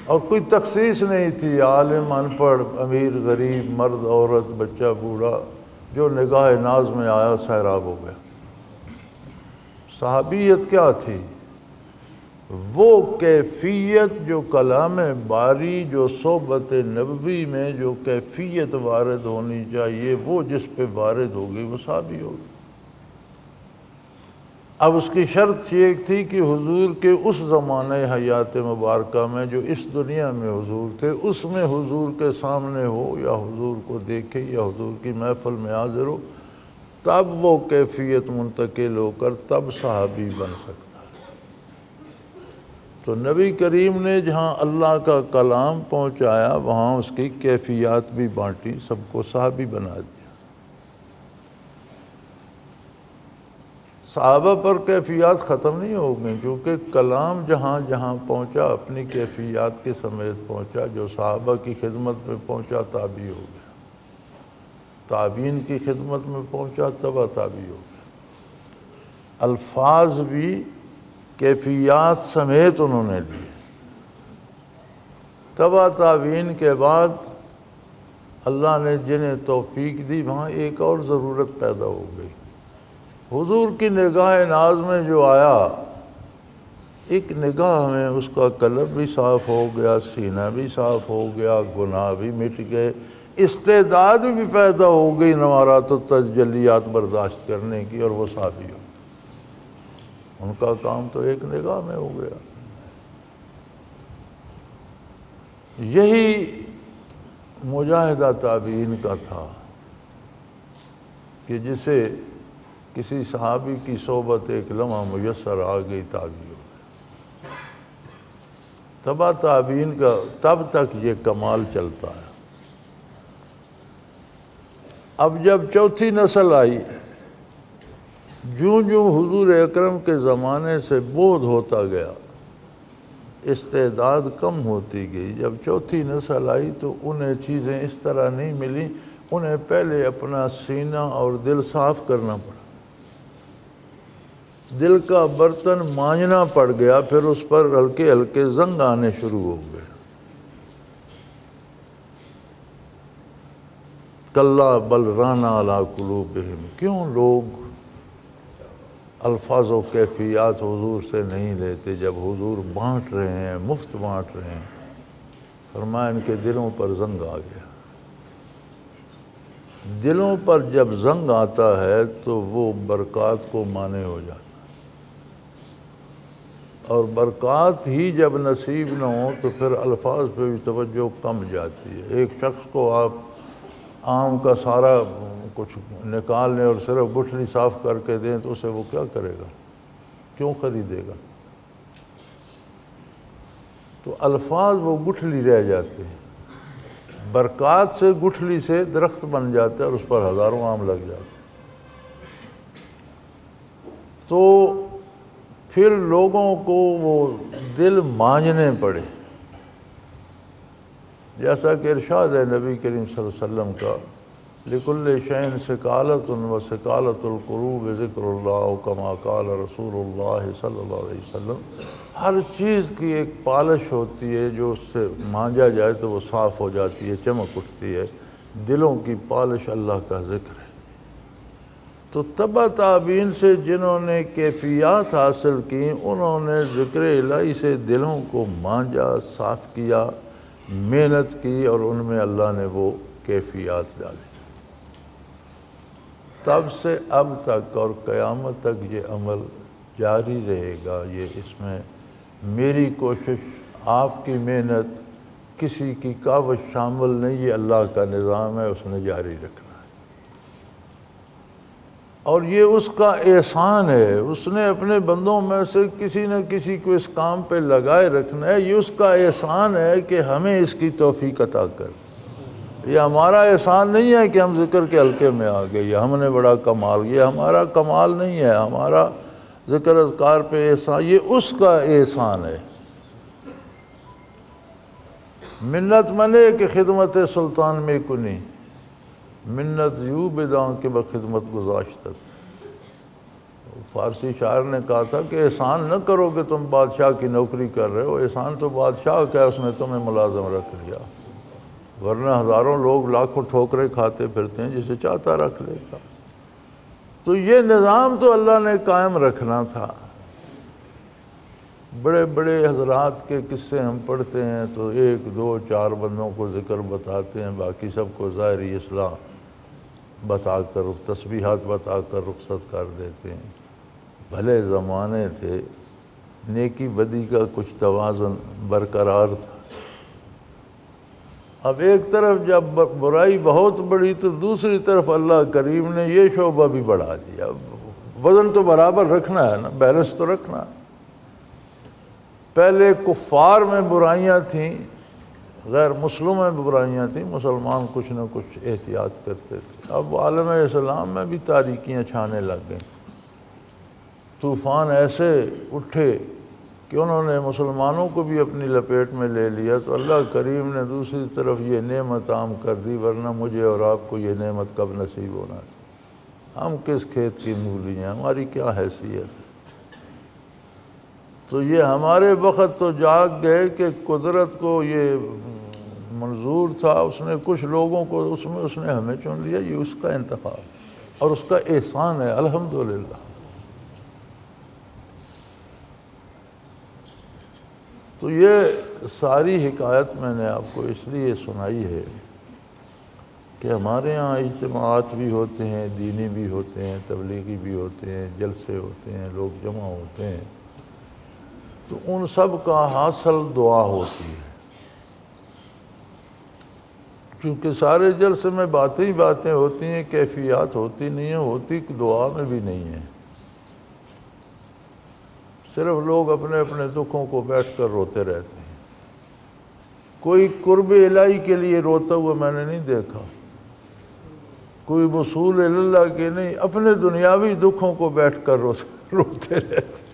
اور کوئی تخصیص نہیں تھی، عالم، ان پڑھ، امیر، غریب، مرد، عورت، بچہ، بوڑھا، جو نگاہ ناز میں آیا سیراب ہو گیا۔ صحابیت کیا تھی؟ وہ کیفیت جو کلام باری، جو صحبت نبوی میں جو کیفیت وارد ہونی چاہیے، وہ جس پہ وارد ہوگی وہ صحابی ہوگی۔ اب اس کی شرط یہ تھی کہ حضور کے اس زمانے حیات مبارکہ میں جو اس دنیا میں حضور تھے، اس میں حضور کے سامنے ہو یا حضور کو دیکھے یا حضور کی محفل میں حاضر ہو، تب وہ کیفیت منتقل ہو کر تب صحابی بن سکتا۔ تو نبی کریم نے جہاں اللہ کا کلام پہنچایا وہاں اس کی کیفیات بھی بانٹی، سب کو صحابی بنا دیا۔ صحابہ پر کیفیات ختم نہیں ہو گئیں، کیونکہ کلام جہاں جہاں پہنچا اپنی کیفیات کے سمیت پہنچا۔ جو صحابہ کی خدمت میں پہنچا تابعی ہو گیا، تابعین کی خدمت میں پہنچا تبع تابعی ہو گیا۔ الفاظ بھی کیفیات سمیت انہوں نے لیے۔ تبع تابعین کے بعد اللہ نے جنہیں توفیق دی وہاں ایک اور ضرورت پیدا ہو گئی۔ حضور کی نگاہ ناز میں جو آیا، ایک نگاہ میں اس کا قلب بھی صاف ہو گیا، سینہ بھی صاف ہو گیا، گناہ بھی مٹ گئے، استعداد بھی پیدا ہو گئی نوارات و تجلیات برداشت کرنے کی، اور وہ صحابی ہو۔ ان کا کام تو ایک نگاہ میں ہو گیا۔ یہی مجاہدہ تابعین کا تھا کہ جسے کسی صحابی کی صحبت ایک لمحہ میسر آ گئی تابعی ہو گئی۔ تبع تابعین کا تب تک یہ کمال چلتا ہے۔ اب جب چوتھی نسل آئی، جوں حضور اکرم کے زمانے سے بودھ ہوتا گیا، استعداد کم ہوتی گئی، جب چوتھی نسل آئی تو انہیں چیزیں اس طرح نہیں ملیں، انہیں پہلے اپنا سینہ اور دل صاف کرنا پڑا، دل کا برتن مانجنا پڑ گیا، پھر اس پر ہلکے ہلکے زنگ آنے شروع ہو گئے۔ کلا بل رانا علی قلوبہم، کیوں لوگ الفاظ و کیفیات حضور سے نہیں لیتے جب حضور بانٹ رہے ہیں، مفت بانٹ رہے ہیں؟ فرمایا ان کے دلوں پر زنگ آ گیا۔ دلوں پر جب زنگ آتا ہے تو وہ برکات کو مانع ہو جاتا ہے، اور برکات ہی جب نصیب نہ ہو تو پھر الفاظ پہ بھی توجہ کم جاتی ہے۔ ایک شخص کو آپ آم کا سارا کچھ نکال لیں اور صرف گٹھلی صاف کر کے دیں تو اسے وہ کیا کرے گا؟ کیوں خریدے گا؟ تو الفاظ وہ گٹھلی رہ جاتے ہیں، برکات سے گٹھلی سے درخت بن جاتا ہے اور اس پر ہزاروں آم لگ جاتے ہیں۔ تو پھر لوگوں کو وہ دل مانجنے پڑے، جیسا کہ ارشاد ہے نبی کریم صلی اللہ علیہ وسلم کا، لِكُلِّ شَيْءٍ سِقَالَةٌ وَسِقَالَةُ الْقُلُوبِ ذِكْرُ اللَّهِ كَمَا قَالَ رسول اللہ صلی اللہ علیہ وسلم۔ ہر چیز کی ایک پالش ہوتی ہے، جو اس سے مانجا جائے تو وہ صاف ہو جاتی ہے، چمک اٹھتی ہے۔ دلوں کی پالش اللہ کا ذکر ہے۔ تو تبع تابعین سے جنہوں نے کیفیات حاصل کی، انہوں نے ذکر الہی سے دلوں کو مانجا، صاف کیا، محنت کی، اور ان میں اللہ نے وہ کیفیات ڈالی۔ تب سے اب تک اور قیامت تک یہ عمل جاری رہے گا۔ یہ اس میں میری کوشش، آپ کی محنت، کسی کی کاوش شامل نہیں، یہ اللہ کا نظام ہے، اس نے جاری رکھنا ہے۔ اور یہ اس کا احسان ہے، اس نے اپنے بندوں میں سے کسی نہ کسی کو اس کام پہ لگائے رکھنا ہے۔ یہ اس کا احسان ہے کہ ہمیں اس کی توفیق عطا کر۔ یہ ہمارا احسان نہیں ہے کہ ہم ذکر کے حلقے میں آ گئے، یہ ہم نے بڑا کمال، یہ ہمارا کمال نہیں ہے، ہمارا ذکر اذکار پہ احسان، یہ اس کا احسان ہے۔ منت منے کہ خدمت سلطان میں کنی، منت یوں بداں کہ بخدمت گزاشتت۔ فارسی شاعر نے کہا تھا کہ احسان نہ کرو کہ تم بادشاہ کی نوکری کر رہے ہو، احسان تو بادشاہ کا ہے، اس نے تمہیں ملازم رکھ لیا، ورنہ ہزاروں لوگ لاکھوں ٹھوکریں کھاتے پھرتے ہیں، جسے چاہتا رکھ لے گا۔ تو یہ نظام تو اللہ نے قائم رکھنا تھا۔ بڑے بڑے حضرات کے قصے ہم پڑھتے ہیں تو ایک دو چار بندوں کو ذکر بتاتے ہیں، باقی سب کو ظاہری اصلاح بتا کر، تسبیحات بتا کر رخصت کر دیتے ہیں۔ بھلے زمانے تھے، نیکی بدی کا کچھ توازن برقرار تھا۔ اب ایک طرف جب برائی بہت بڑی تو دوسری طرف اللہ کریم نے یہ شعبہ بھی بڑھا دیا۔ وزن تو برابر رکھنا ہے نا، بیلنس تو رکھنا ہے۔ پہلے کفار میں برائیاں تھیں، غیر مسلموں میں برائیاں تھیں، مسلمان کچھ نہ کچھ احتیاط کرتے تھے۔ اب عالم اسلام میں بھی تاریکیاں چھانے لگ گئیں، طوفان ایسے اٹھے کہ انہوں نے مسلمانوں کو بھی اپنی لپیٹ میں لے لیا، تو اللہ کریم نے دوسری طرف یہ نعمت عام کر دی، ورنہ مجھے اور آپ کو یہ نعمت کب نصیب ہونا تھا؟ ہم کس کھیت کی مولیاں، ہماری کیا حیثیت؟ تو یہ ہمارے وقت تو جاگ گئے کہ قدرت کو یہ منظور تھا، اس نے کچھ لوگوں کو اس نے ہمیں چن لیا، یہ اس کا انتخاب اور اس کا احسان ہے، الحمدللہ۔ تو یہ ساری حکایت میں نے آپ کو اس لیے سنائی ہے کہ ہمارے ہاں اجتماعات بھی ہوتے ہیں، دینی بھی ہوتے ہیں، تبلیغی بھی ہوتے ہیں، جلسے ہوتے ہیں، لوگ جمع ہوتے ہیں، تو ان سب کا حاصل دعا ہوتی ہے کیونکہ سارے جلسے میں باتیں ہی باتیں ہوتی ہیں، کیفیات ہوتی نہیں ہیں، ہوتی دعا میں بھی نہیں ہے۔ صرف لوگ اپنے اپنے دکھوں کو بیٹھ کر روتے رہتے ہیں۔ کوئی قرب الہی کے لیے روتا ہوا میں نے نہیں دیکھا، کوئی وصول اللہ کے نہیں، اپنے دنیاوی دکھوں کو بیٹھ کر روتے رہتے۔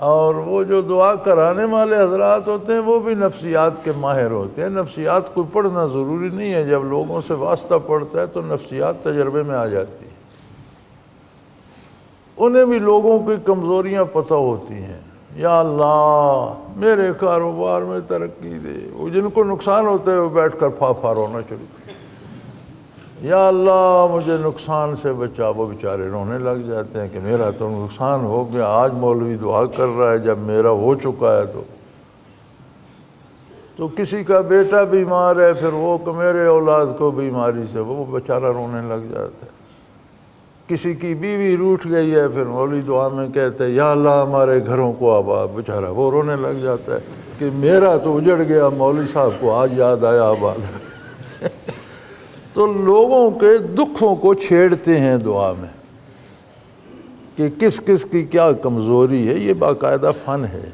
اور وہ جو دعا کرانے والے حضرات ہوتے ہیں وہ بھی نفسیات کے ماہر ہوتے ہیں۔ نفسیات کو پڑھنا ضروری نہیں ہے، جب لوگوں سے واسطہ پڑتا ہے تو نفسیات تجربے میں آ جاتی ہے۔ انہیں بھی لوگوں کی کمزوریاں پتہ ہوتی ہیں۔ یا اللہ میرے کاروبار میں ترقی دے، وہ جن کو نقصان ہوتا ہے وہ بیٹھ کر پھا رونا شروع کرتے ہیں۔ یا اللہ مجھے نقصان سے بچا، وہ بیچارے رونے لگ جاتے ہیں کہ میرا تو نقصان ہو گیا، آج مولوی دعا کر رہا ہے، جب میرا ہو چکا ہے تو کسی کا بیٹا بیمار ہے، پھر وہ کہ میرے اولاد کو بیماری سے، وہ بیچارہ رونے لگ جاتا ہے۔ کسی کی بیوی روٹھ گئی ہے، پھر مولوی دعا میں کہتے ہیں یا اللہ ہمارے گھروں کو آباد، بیچارہ وہ رونے لگ جاتا ہے کہ میرا تو اجڑ گیا، مولوی صاحب کو آج یاد آیا آباد۔ تو لوگوں کے دکھوں کو چھیڑتے ہیں دعا میں کہ کس کس کی کیا کمزوری ہے، یہ باقاعدہ فن ہے۔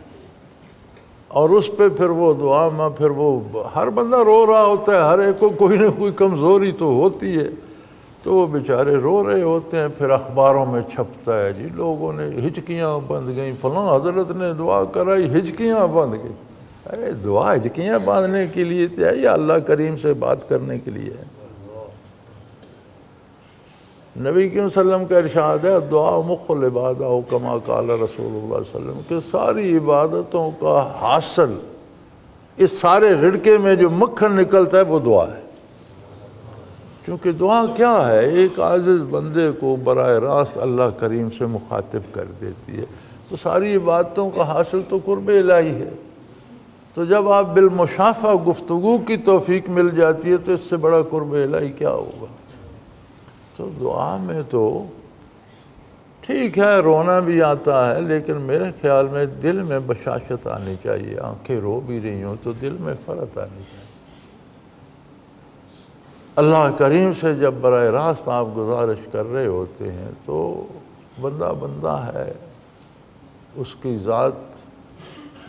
اور اس پہ پھر وہ دعا میں پھر وہ ہر بندہ رو رہا ہوتا ہے، ہر ایک کو کوئی نہ کوئی کمزوری تو ہوتی ہے، تو وہ بیچارے رو رہے ہوتے ہیں۔ پھر اخباروں میں چھپتا ہے جی لوگوں نے ہچکیاں بند گئیں، فلاں حضرت نے دعا کرائی ہچکیاں بند گئیں۔ ارے دعا ہچکیاں باندھنے کے لیے تو ہے یا اللہ کریم سے بات کرنے کے لیے ہے؟ نبی کریم صلی اللہ علیہ وسلم کا ارشاد ہے دعا مخ العبادہ ہو کما قال رسول اللہ صلی اللہ علیہ وسلم، کہ ساری عبادتوں کا حاصل، اس سارے رڑکے میں جو مکھن نکلتا ہے وہ دعا ہے۔ کیونکہ دعا کیا ہے؟ ایک عاجز بندے کو براہ راست اللہ کریم سے مخاطب کر دیتی ہے۔ تو ساری عبادتوں کا حاصل تو قرب الہی ہے۔ تو جب آپ بالمشافہ گفتگو کی توفیق مل جاتی ہے تو اس سے بڑا قرب الہی کیا ہوگا؟ تو دعا میں تو ٹھیک ہے رونا بھی آتا ہے، لیکن میرے خیال میں دل میں بشاشت آنی چاہیے۔ آنکھیں رو بھی رہی ہوں تو دل میں فرحت آنی چاہیے۔ اللہ کریم سے جب براہ راست آپ گزارش کر رہے ہوتے ہیں تو بندہ بندہ ہے، اس کی ذات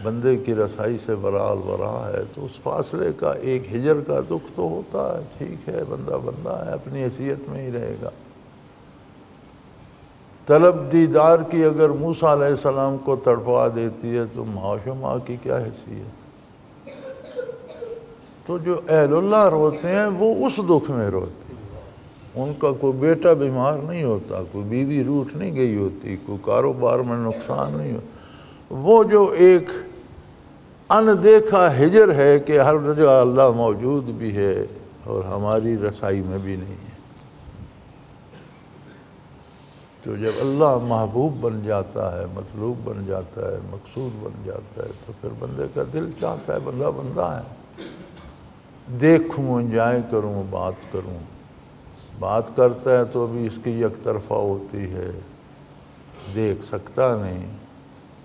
بندے کی رسائی سے برال برا ہے، تو اس فاصلے کا ایک ہجر کا دکھ تو ہوتا ہے۔ ٹھیک ہے بندہ بندہ ہے، اپنی حیثیت میں ہی رہے گا۔ طلب دیدار کی اگر موسیٰ علیہ السلام کو تڑپا دیتی ہے تو معاش و ماں کی کیا حیثیت؟ تو جو اہل اللہ روتے ہیں وہ اس دکھ میں روتے ہیں۔ ان کا کوئی بیٹا بیمار نہیں ہوتا، کوئی بیوی روٹھ نہیں گئی ہوتی، کوئی کاروبار میں نقصان نہیں ہوتا۔ وہ جو ایک اندیکھا ہجر ہے کہ ہر جگہ اللہ موجود بھی ہے اور ہماری رسائی میں بھی نہیں ہے۔ تو جب اللہ محبوب بن جاتا ہے، مطلوب بن جاتا ہے، مقصود بن جاتا ہے، تو پھر بندے کا دل چاہتا ہے بندہ بندہ ہے، دیکھوں انجوائے کروں، بات کروں۔ بات کرتا ہے تو ابھی اس کی یک طرفہ ہوتی ہے، دیکھ سکتا نہیں۔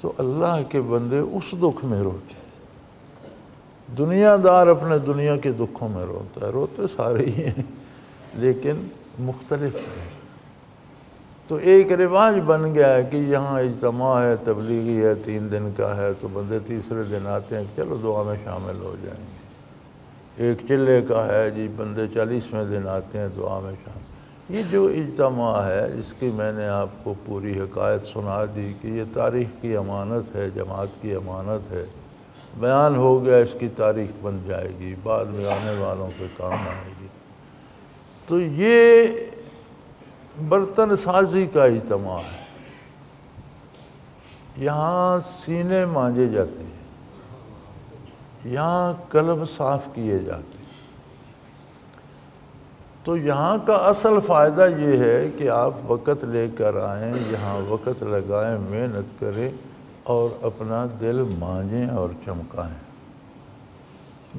تو اللہ کے بندے اس دکھ میں روتے ہیں۔ دنیا دار اپنے دنیا کے دکھوں میں روتا ہے، روتے سارے ہی ہیں لیکن مختلف ہیں۔ تو ایک رواج بن گیا ہے کہ یہاں اجتماع ہے، تبلیغی ہے، 3 دن کا ہے، تو بندے تیسرے دن آتے ہیں کہ چلو دعا میں شامل ہو جائیں گے۔ ایک چلے کا ہے جی، بندے 40ویں دن آتے ہیں دعا میں شامل۔ یہ جو اجتماع ہے اس کی میں نے آپ کو پوری حکایت سنا دی کہ یہ تاریخ کی امانت ہے، جماعت کی امانت ہے۔ بیان ہو گیا، اس کی تاریخ بن جائے گی، بعد میں آنے والوں کے کام آئے گی۔ تو یہ برتن سازی کا اجتماع ہے۔ یہاں سینے مانجے جاتے ہیں، یہاں قلب صاف کیے جاتے ہیں۔ تو یہاں کا اصل فائدہ یہ ہے کہ آپ وقت لے کر آئیں، یہاں وقت لگائیں، محنت کریں اور اپنا دل مانجیں اور چمکائیں۔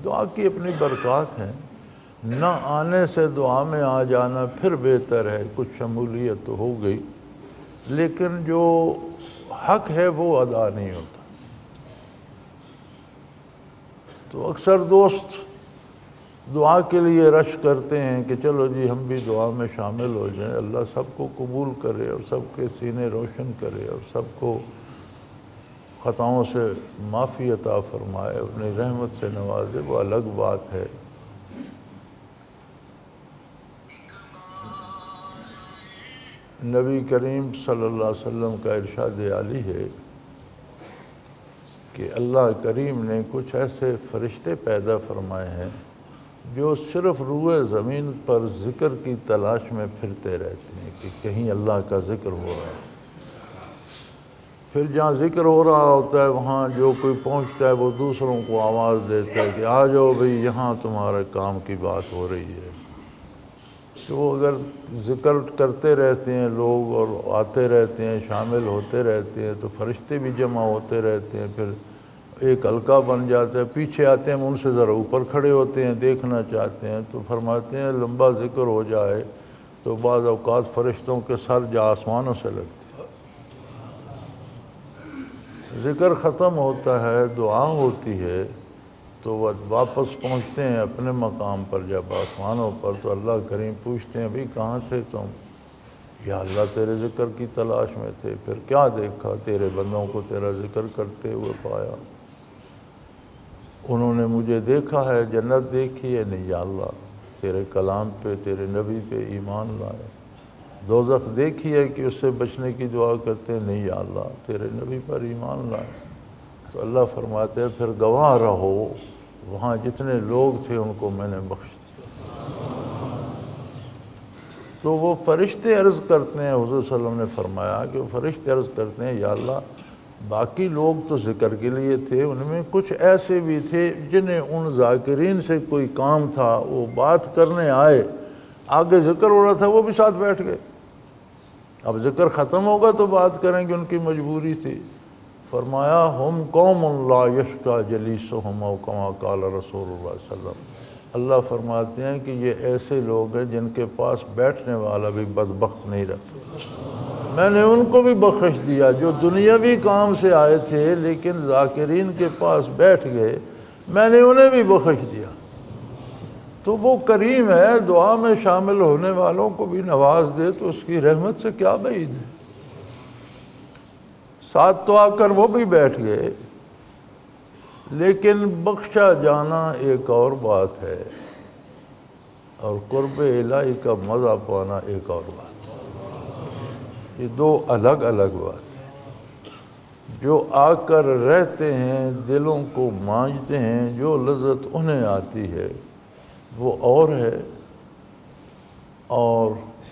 دعا کی اپنی برکات ہیں، نہ آنے سے دعا میں آ جانا پھر بہتر ہے، کچھ شمولیت تو ہو گئی، لیکن جو حق ہے وہ ادا نہیں ہوتا۔ تو اکثر دوست دعا کے لیے رش کرتے ہیں کہ چلو جی ہم بھی دعا میں شامل ہو جائیں، اللہ سب کو قبول کرے اور سب کے سینے روشن کرے اور سب کو خطاؤں سے معافی عطا فرمائے، اپنی رحمت سے نوازے، وہ الگ بات ہے۔ نبی کریم صلی اللہ علیہ وسلم کا ارشاد عالی ہے کہ اللہ کریم نے کچھ ایسے فرشتے پیدا فرمائے ہیں جو صرف روئے زمین پر ذکر کی تلاش میں پھرتے رہتے ہیں کہ کہیں اللہ کا ذکر ہو رہا ہے۔ پھر جہاں ذکر ہو رہا ہوتا ہے وہاں جو کوئی پہنچتا ہے وہ دوسروں کو آواز دیتا ہے کہ آ جاؤ بھئی، یہاں تمہارے کام کی بات ہو رہی ہے۔ تو وہ اگر ذکر کرتے رہتے ہیں لوگ اور آتے رہتے ہیں، شامل ہوتے رہتے ہیں، تو فرشتے بھی جمع ہوتے رہتے ہیں، پھر ایک حلقہ بن جاتا ہے۔ پیچھے آتے ہیں، ان سے ذرا اوپر کھڑے ہوتے ہیں، دیکھنا چاہتے ہیں، تو فرماتے ہیں لمبا ذکر ہو جائے تو بعض اوقات فرشتوں کے سر جا آسمانوں سے لگتے ہیں۔ ذکر ختم ہوتا ہے، دعا ہوتی ہے، تو وہ واپس پہنچتے ہیں اپنے مقام پر۔ جب آسمانوں پر تو اللہ کریم پوچھتے ہیں بھئی کہاں تھے تم؟ یا اللہ تیرے ذکر کی تلاش میں تھے۔ پھر کیا دیکھا؟ تیرے بندوں کو تیرا ذکر کرتے ہوئے پایا، انہوں نے مجھے دیکھا ہے، جنت دیکھی ہے، نہیں یا اللہ تیرے کلام پہ، تیرے نبی پہ ایمان لائے۔ دوزخ دیکھی ہے کہ اس سے بچنے کی دعا کرتے ہیں، نہیں یا اللہ تیرے نبی پر ایمان لائے۔ تو اللہ فرماتے ہیں پھر گواہ رہو، وہاں جتنے لوگ تھے ان کو میں نے بخش دیا۔ تو وہ فرشتے عرض کرتے ہیں، حضور صلی اللہ علیہ وسلم نے فرمایا کہ وہ فرشتے عرض کرتے ہیں یا اللہ باقی لوگ تو ذکر کے لیے تھے، ان میں کچھ ایسے بھی تھے جنہیں ان ذاکرین سے کوئی کام تھا، وہ بات کرنے آئے، آگے ذکر ہو رہا تھا وہ بھی ساتھ بیٹھ گئے۔ اب ذکر ختم ہوگا تو بات کریں گے، ان کی مجبوری تھی۔ فرمایا ہم قوم لا یشکا جلیسہم او کما قال رسول اللہ صلی اللہ علیہ وسلم۔ اللہ فرماتے ہیں کہ یہ ایسے لوگ ہیں جن کے پاس بیٹھنے والا بھی بدبخت نہیں رہتا۔ میں نے ان کو بھی بخش دیا جو دنیاوی کام سے آئے تھے لیکن ذاکرین کے پاس بیٹھ گئے، میں نے انہیں بھی بخش دیا۔ تو وہ کریم ہے، دعا میں شامل ہونے والوں کو بھی نواز دے تو اس کی رحمت سے کیا بعید ہے۔ ساتھ تو آ کر وہ بھی بیٹھ گئے، لیکن بخشا جانا ایک اور بات ہے اور قرب الہی کا مزہ پانا ایک اور بات ہے۔ یہ دو الگ الگ بات ہیں۔ جو آ کر رہتے ہیں، دلوں کو مانجتے ہیں، جو لذت انہیں آتی ہے وہ اور ہے، اور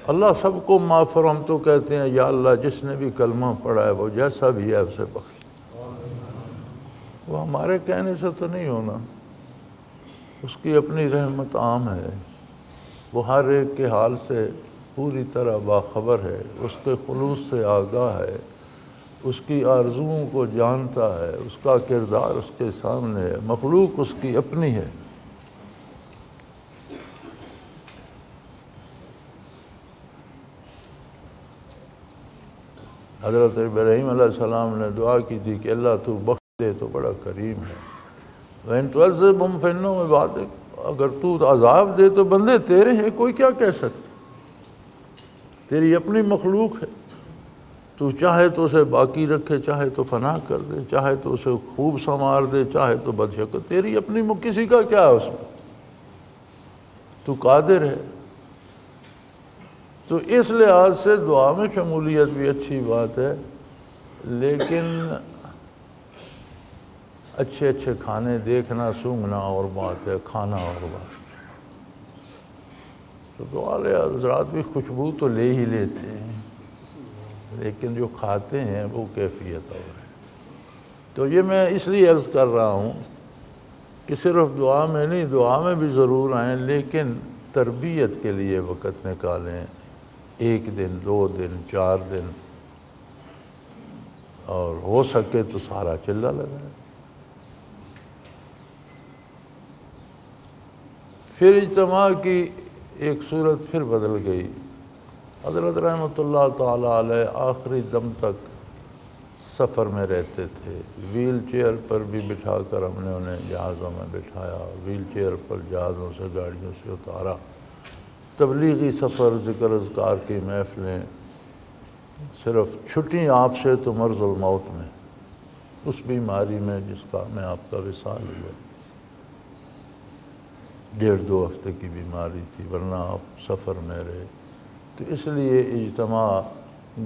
اللہ سب کو معاف۔ ہم تو کہتے ہیں یا اللہ جس نے بھی کلمہ پڑھا ہے وہ جیسا بھی ہے اسے بخش۔ وہ ہمارے کہنے سے تو نہیں ہونا، اس کی اپنی رحمت عام ہے، وہ ہر ایک کے حال سے پوری طرح باخبر ہے، اس کے خلوص سے آگاہ ہے، اس کی آرزوؤں کو جانتا ہے، اس کا کردار اس کے سامنے ہے، مخلوق اس کی اپنی ہے۔ حضرت ابراہیم علیہ السلام نے دعا کی تھی کہ اللہ تو بخش دے تو بڑا کریم ہے، وَإِن تُعَذِّبْهُمْ فَإِنَّهُمْ عِبَادُكَ، اگر تو عذاب دے تو بندے تیرے ہیں، کوئی کیا کہہ سکتا، تیری اپنی مخلوق ہے، تو چاہے تو اسے باقی رکھے، چاہے تو فنا کر دے، چاہے تو اسے خوب سنوار دے، چاہے تو بدشکل، تیری اپنی کسی کا کیا ہے اس میں، تو قادر ہے۔ تو اس لحاظ سے دعا میں شمولیت بھی اچھی بات ہے، لیکن اچھے اچھے کھانے دیکھنا سونگھنا اور بات ہے، کھانا اور بات ہے۔ تو دعا والے حضرات بھی خوشبو تو لے ہی لیتے ہیں، لیکن جو کھاتے ہیں وہ کیفیت اور ہے۔ تو یہ میں اس لیے عرض کر رہا ہوں کہ صرف دعا میں نہیں، دعا میں بھی ضرور آئیں، لیکن تربیت کے لیے وقت نکالیں، 1 دن 2 دن 4 دن، اور ہو سکے تو سارا چلہ لگائیں۔ پھر اجتماع کی ایک صورت پھر بدل گئی۔ حضرت رحمۃ اللہ تعالیٰ علیہ آخری دم تک سفر میں رہتے تھے، ویل چیئر پر بھی بٹھا کر ہم نے انہیں جہازوں میں بٹھایا، ویل چیئر پر جہازوں سے گاڑیوں سے اتارا، تبلیغی سفر، ذکر اذکار کی محفلیں، صرف چھٹی آپ سے تو مرض الموت میں، اس بیماری میں جس کا میں آپ کا وصال ہوا، 1.5-2 ہفتے کی بیماری تھی، ورنہ آپ سفر میں رہے۔ تو اس لیے اجتماع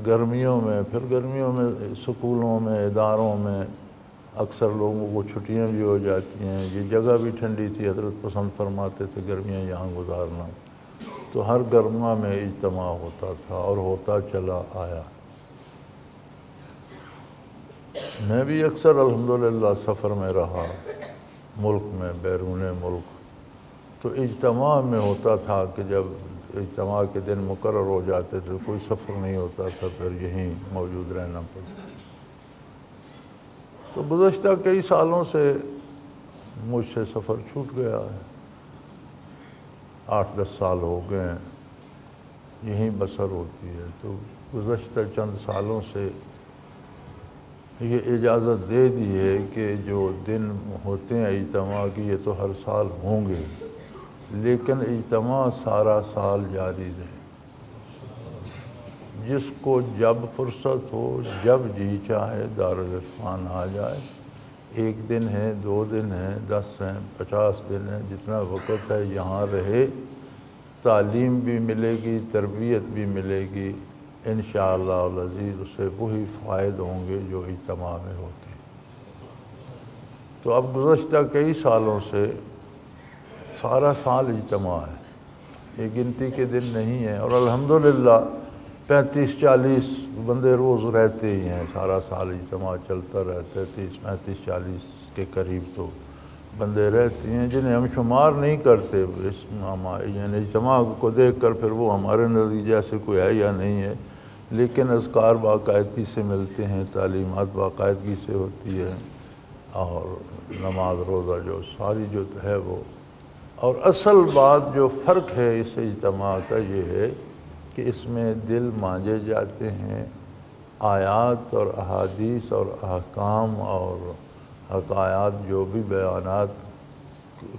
گرمیوں میں، پھر گرمیوں میں سکولوں میں، اداروں میں اکثر لوگوں کو چھٹیاں بھی ہو جاتی ہیں، یہ جگہ بھی ٹھنڈی تھی، حضرت پسند فرماتے تھے گرمیاں یہاں گزارنا، تو ہر گرما میں اجتماع ہوتا تھا اور ہوتا چلا آیا۔ میں بھی اکثر الحمدللہ سفر میں رہا، ملک میں، بیرون ملک، تو اجتماع میں ہوتا تھا کہ جب اجتماع کے دن مقرر ہو جاتے تھے کوئی سفر نہیں ہوتا تھا، پھر یہیں موجود رہنا پڑتا۔ تو گزشتہ کئی سالوں سے مجھ سے سفر چھوٹ گیا ہے، 8-10 سال ہو گئے ہیں یہیں بسر ہوتی ہے۔ تو گزشتہ چند سالوں سے یہ اجازت دے دی ہے کہ جو دن ہوتے ہیں اجتماع کی یہ تو ہر سال ہوں گے، لیکن اجتماع سارا سال جاری رہے، جس کو جب فرصت ہو، جب جی چاہے دارالعرفان آ جائے، 1 دن ہے، 2 دن ہے، 10 ہیں، 50 دن ہے، جتنا وقت ہے یہاں رہے، تعلیم بھی ملے گی، تربیت بھی ملے گی، انشاءاللہ العزیز اسے وہی فائد ہوں گے جو اجتماع میں ہوتے ہیں۔ تو اب گزشتہ کئی سالوں سے سارا سال اجتماع ہے، یہ گنتی کے دن نہیں ہیں، اور الحمدللہ 35-40 بندے روز رہتے ہی ہیں، سارا سال اجتماع چلتا رہتا ہے، 30-35-40 کے قریب تو بندے رہتے ہیں، جنہیں ہم شمار نہیں کرتے، یعنی اجتماع کو دیکھ کر پھر وہ ہمارے نتیجے سے کوئی ہے یا نہیں ہے، لیکن اذکار باقاعدگی سے ملتے ہیں، تعلیمات باقاعدگی سے ہوتی ہے، اور نماز روزہ جو ساری جو ہے وہ، اور اصل بات جو فرق ہے اس اجتماع کا یہ ہے کہ اس میں دل مانجے جاتے ہیں، آیات اور احادیث اور احکام اور حقائق جو بھی بیانات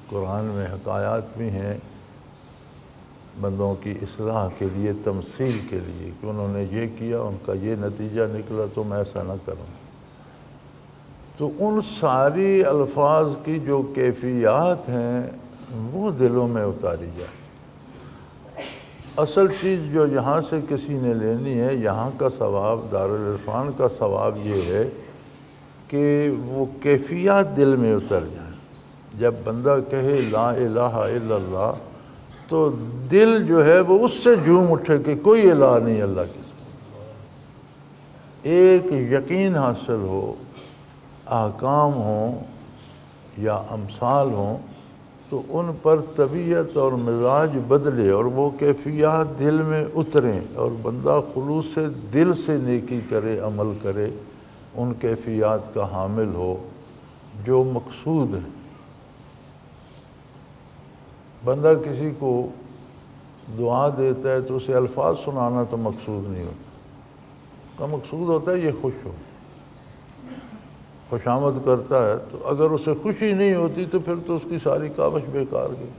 قرآن میں حقائق بھی ہیں بندوں کی اصلاح کے لیے، تمثیل کے لیے کہ انہوں نے یہ کیا، ان کا یہ نتیجہ نکلا تو میں ایسا نہ کروں، تو ان ساری الفاظ کی جو کیفیات ہیں وہ دلوں میں اتاری جائے۔ اصل چیز جو یہاں سے کسی نے لینی ہے، یہاں کا ثواب، دارالعرفان کا ثواب یہ ہے کہ وہ کیفیات دل میں اتر جائیں۔ جب بندہ کہے لا الہ الا اللہ تو دل جو ہے وہ اس سے جھوم اٹھے کہ کوئی الہ نہیں اللہ کے سوا، ایک یقین حاصل ہو، احکام ہوں یا امثال ہوں تو ان پر طبیعت اور مزاج بدلے اور وہ کیفیات دل میں اتریں، اور بندہ خلوص سے دل سے نیکی کرے، عمل کرے، ان کیفیات کا حامل ہو جو مقصود ہے۔ بندہ کسی کو دعا دیتا ہے تو اسے الفاظ سنانا تو مقصود نہیں ہوتا، کا مقصود ہوتا ہے یہ خوش ہو، خوش آمد کرتا ہے، تو اگر اسے خوشی نہیں ہوتی تو پھر تو اس کی ساری کاوش بیکار گئی۔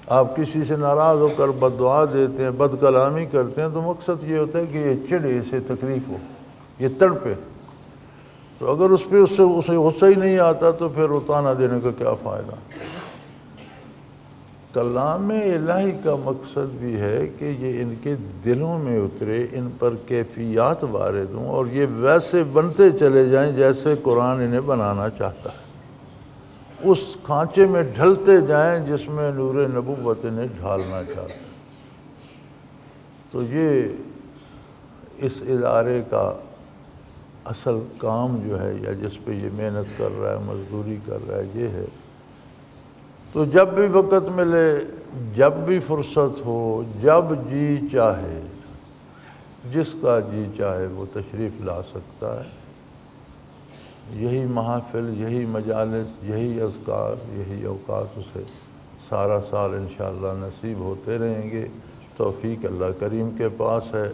آپ کسی سے ناراض ہو کر بد دعا دیتے ہیں، بد کلامی کرتے ہیں، تو مقصد یہ ہوتا ہے کہ یہ چڑھے، اسے تکلیف ہو، یہ تڑپے، تو اگر اس پہ اسے غصہ ہی نہیں آتا تو پھر اتانا دینے کا کیا فائدہ۔ کلام الہی کا مقصد بھی ہے کہ یہ ان کے دلوں میں اترے، ان پر کیفیات وارد ہوں، اور یہ ویسے بنتے چلے جائیں جیسے قرآن انہیں بنانا چاہتا ہے، اس کھانچے میں ڈھلتے جائیں جس میں نور نبوت انہیں ڈھالنا چاہتا ہے۔ تو یہ اس ادارے کا اصل کام جو ہے، یا جس پہ یہ محنت کر رہا ہے، مزدوری کر رہا ہے، یہ ہے۔ تو جب بھی وقت ملے، جب بھی فرصت ہو، جب جی چاہے، جس کا جی چاہے وہ تشریف لا سکتا ہے۔ یہی محافل، یہی مجالس، یہی اذکار، یہی اوقات اسے سارا سال انشاءاللہ نصیب ہوتے رہیں گے۔ توفیق اللہ کریم کے پاس ہے،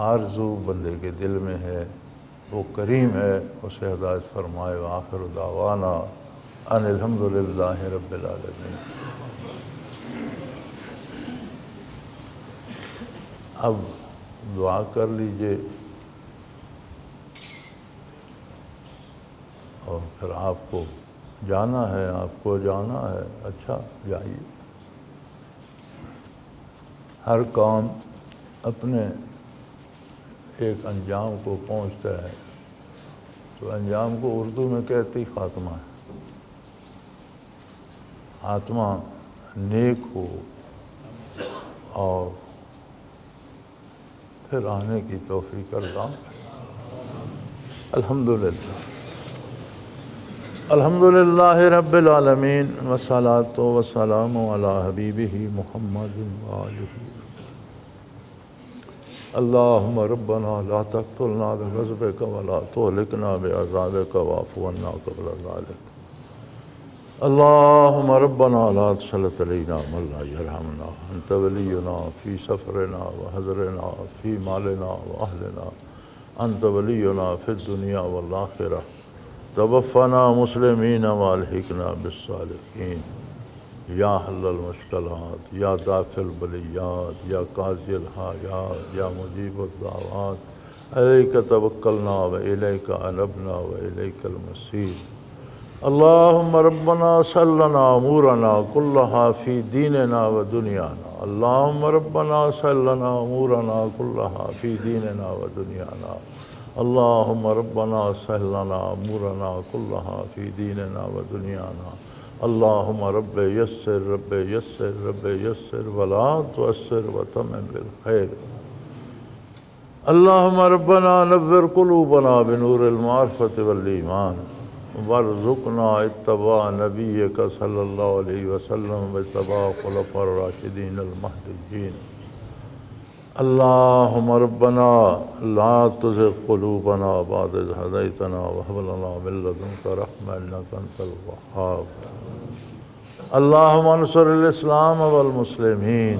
آرزو بندے کے دل میں ہے، وہ کریم ہے، اسے ہدایت فرمائے۔ وآخر دعوانا ان الحمدللہ رب العالمین۔ اب دعا کر لیجئے اور پھر آپ کو جانا ہے، اچھا جائیے۔ ہر کام اپنے ایک انجام کو پہنچتا ہے، تو انجام کو اردو میں کہتے ہی خاتمہ ہے۔ خاتمہ نیک ہو اور پھر آنے کی توفیق اللہ۔ الحمدللہ رب العالمین، والصلاة والسلام علی حبیبہ محمد وآلہ۔ اللہم ربنا لا تقتلنا بغضبک ولا تہلکنا بعذابک واعف عنا قبل ذلک۔ اللہم ربنا لا تسلط علینا من لا یرحمنا، انت ولینا فی سفرنا وحضرنا فی مالنا واہلنا، انت ولینا فی الدنیا والآخرہ، توفنا مسلمین والحقنا بالصالحین۔ یا حل المشکلات، یا دافع البلیات، یا قاضی الحاجات، یا مجیب الدعوات، علیک توکلنا و الیک انبنا و الیک المصیر۔ اللہم ربنا سلنا امورنا کلہا فی دیننا و دنیانا۔ اللہم ربنا سلنا امورنا کلہا فی دیننا و دنیانا۔ اللہم ربنا سلنا امورنا کلہا فی دیننا و دنیانا۔ اللہم رب یسر رب یسر رب یسر ولا تعسر وتمم بالخیر۔ اللہم ربنا نور قلوبنا بنور المعرفة والایمان، وارزقنا اتباع نبیک صلی اللہ علیہ وسلم واتباع خلفاء الراشدین المہدیین۔ اللہم ربنا لا تزغ قلوبنا بعد اذ ہدیتنا وہب لنا من لدنک رحمۃ انک انت الوہاب۔ اللہم انصر الاسلام والمسلمین،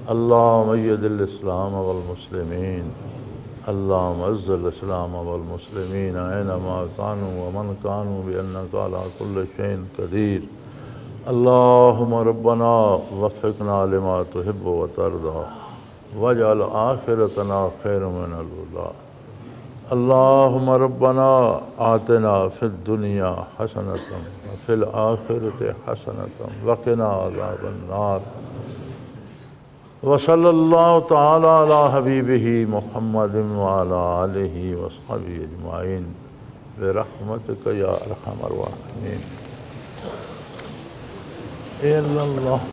اللہم اید الاسلام والمسلمین، اللہم اعز الاسلام والمسلمین اینما کانوا ومن کانوا بانک علی کل شیء قدیر۔ اللہم ربنا وفقنا لما تحب وترضى واجعل آخرتنا خیر من الاولی۔ اللہم ربنا آتنا فی الدنیا حسنۃ وفی الآخرۃ حسنۃ وقنا عذاب النار۔ وصلی اللہ تعالی علی حبیبہ محمد وعلی آلہ وصحبہ اجمعین برحمتک یا ارحم الراحمین۔ اے اللہ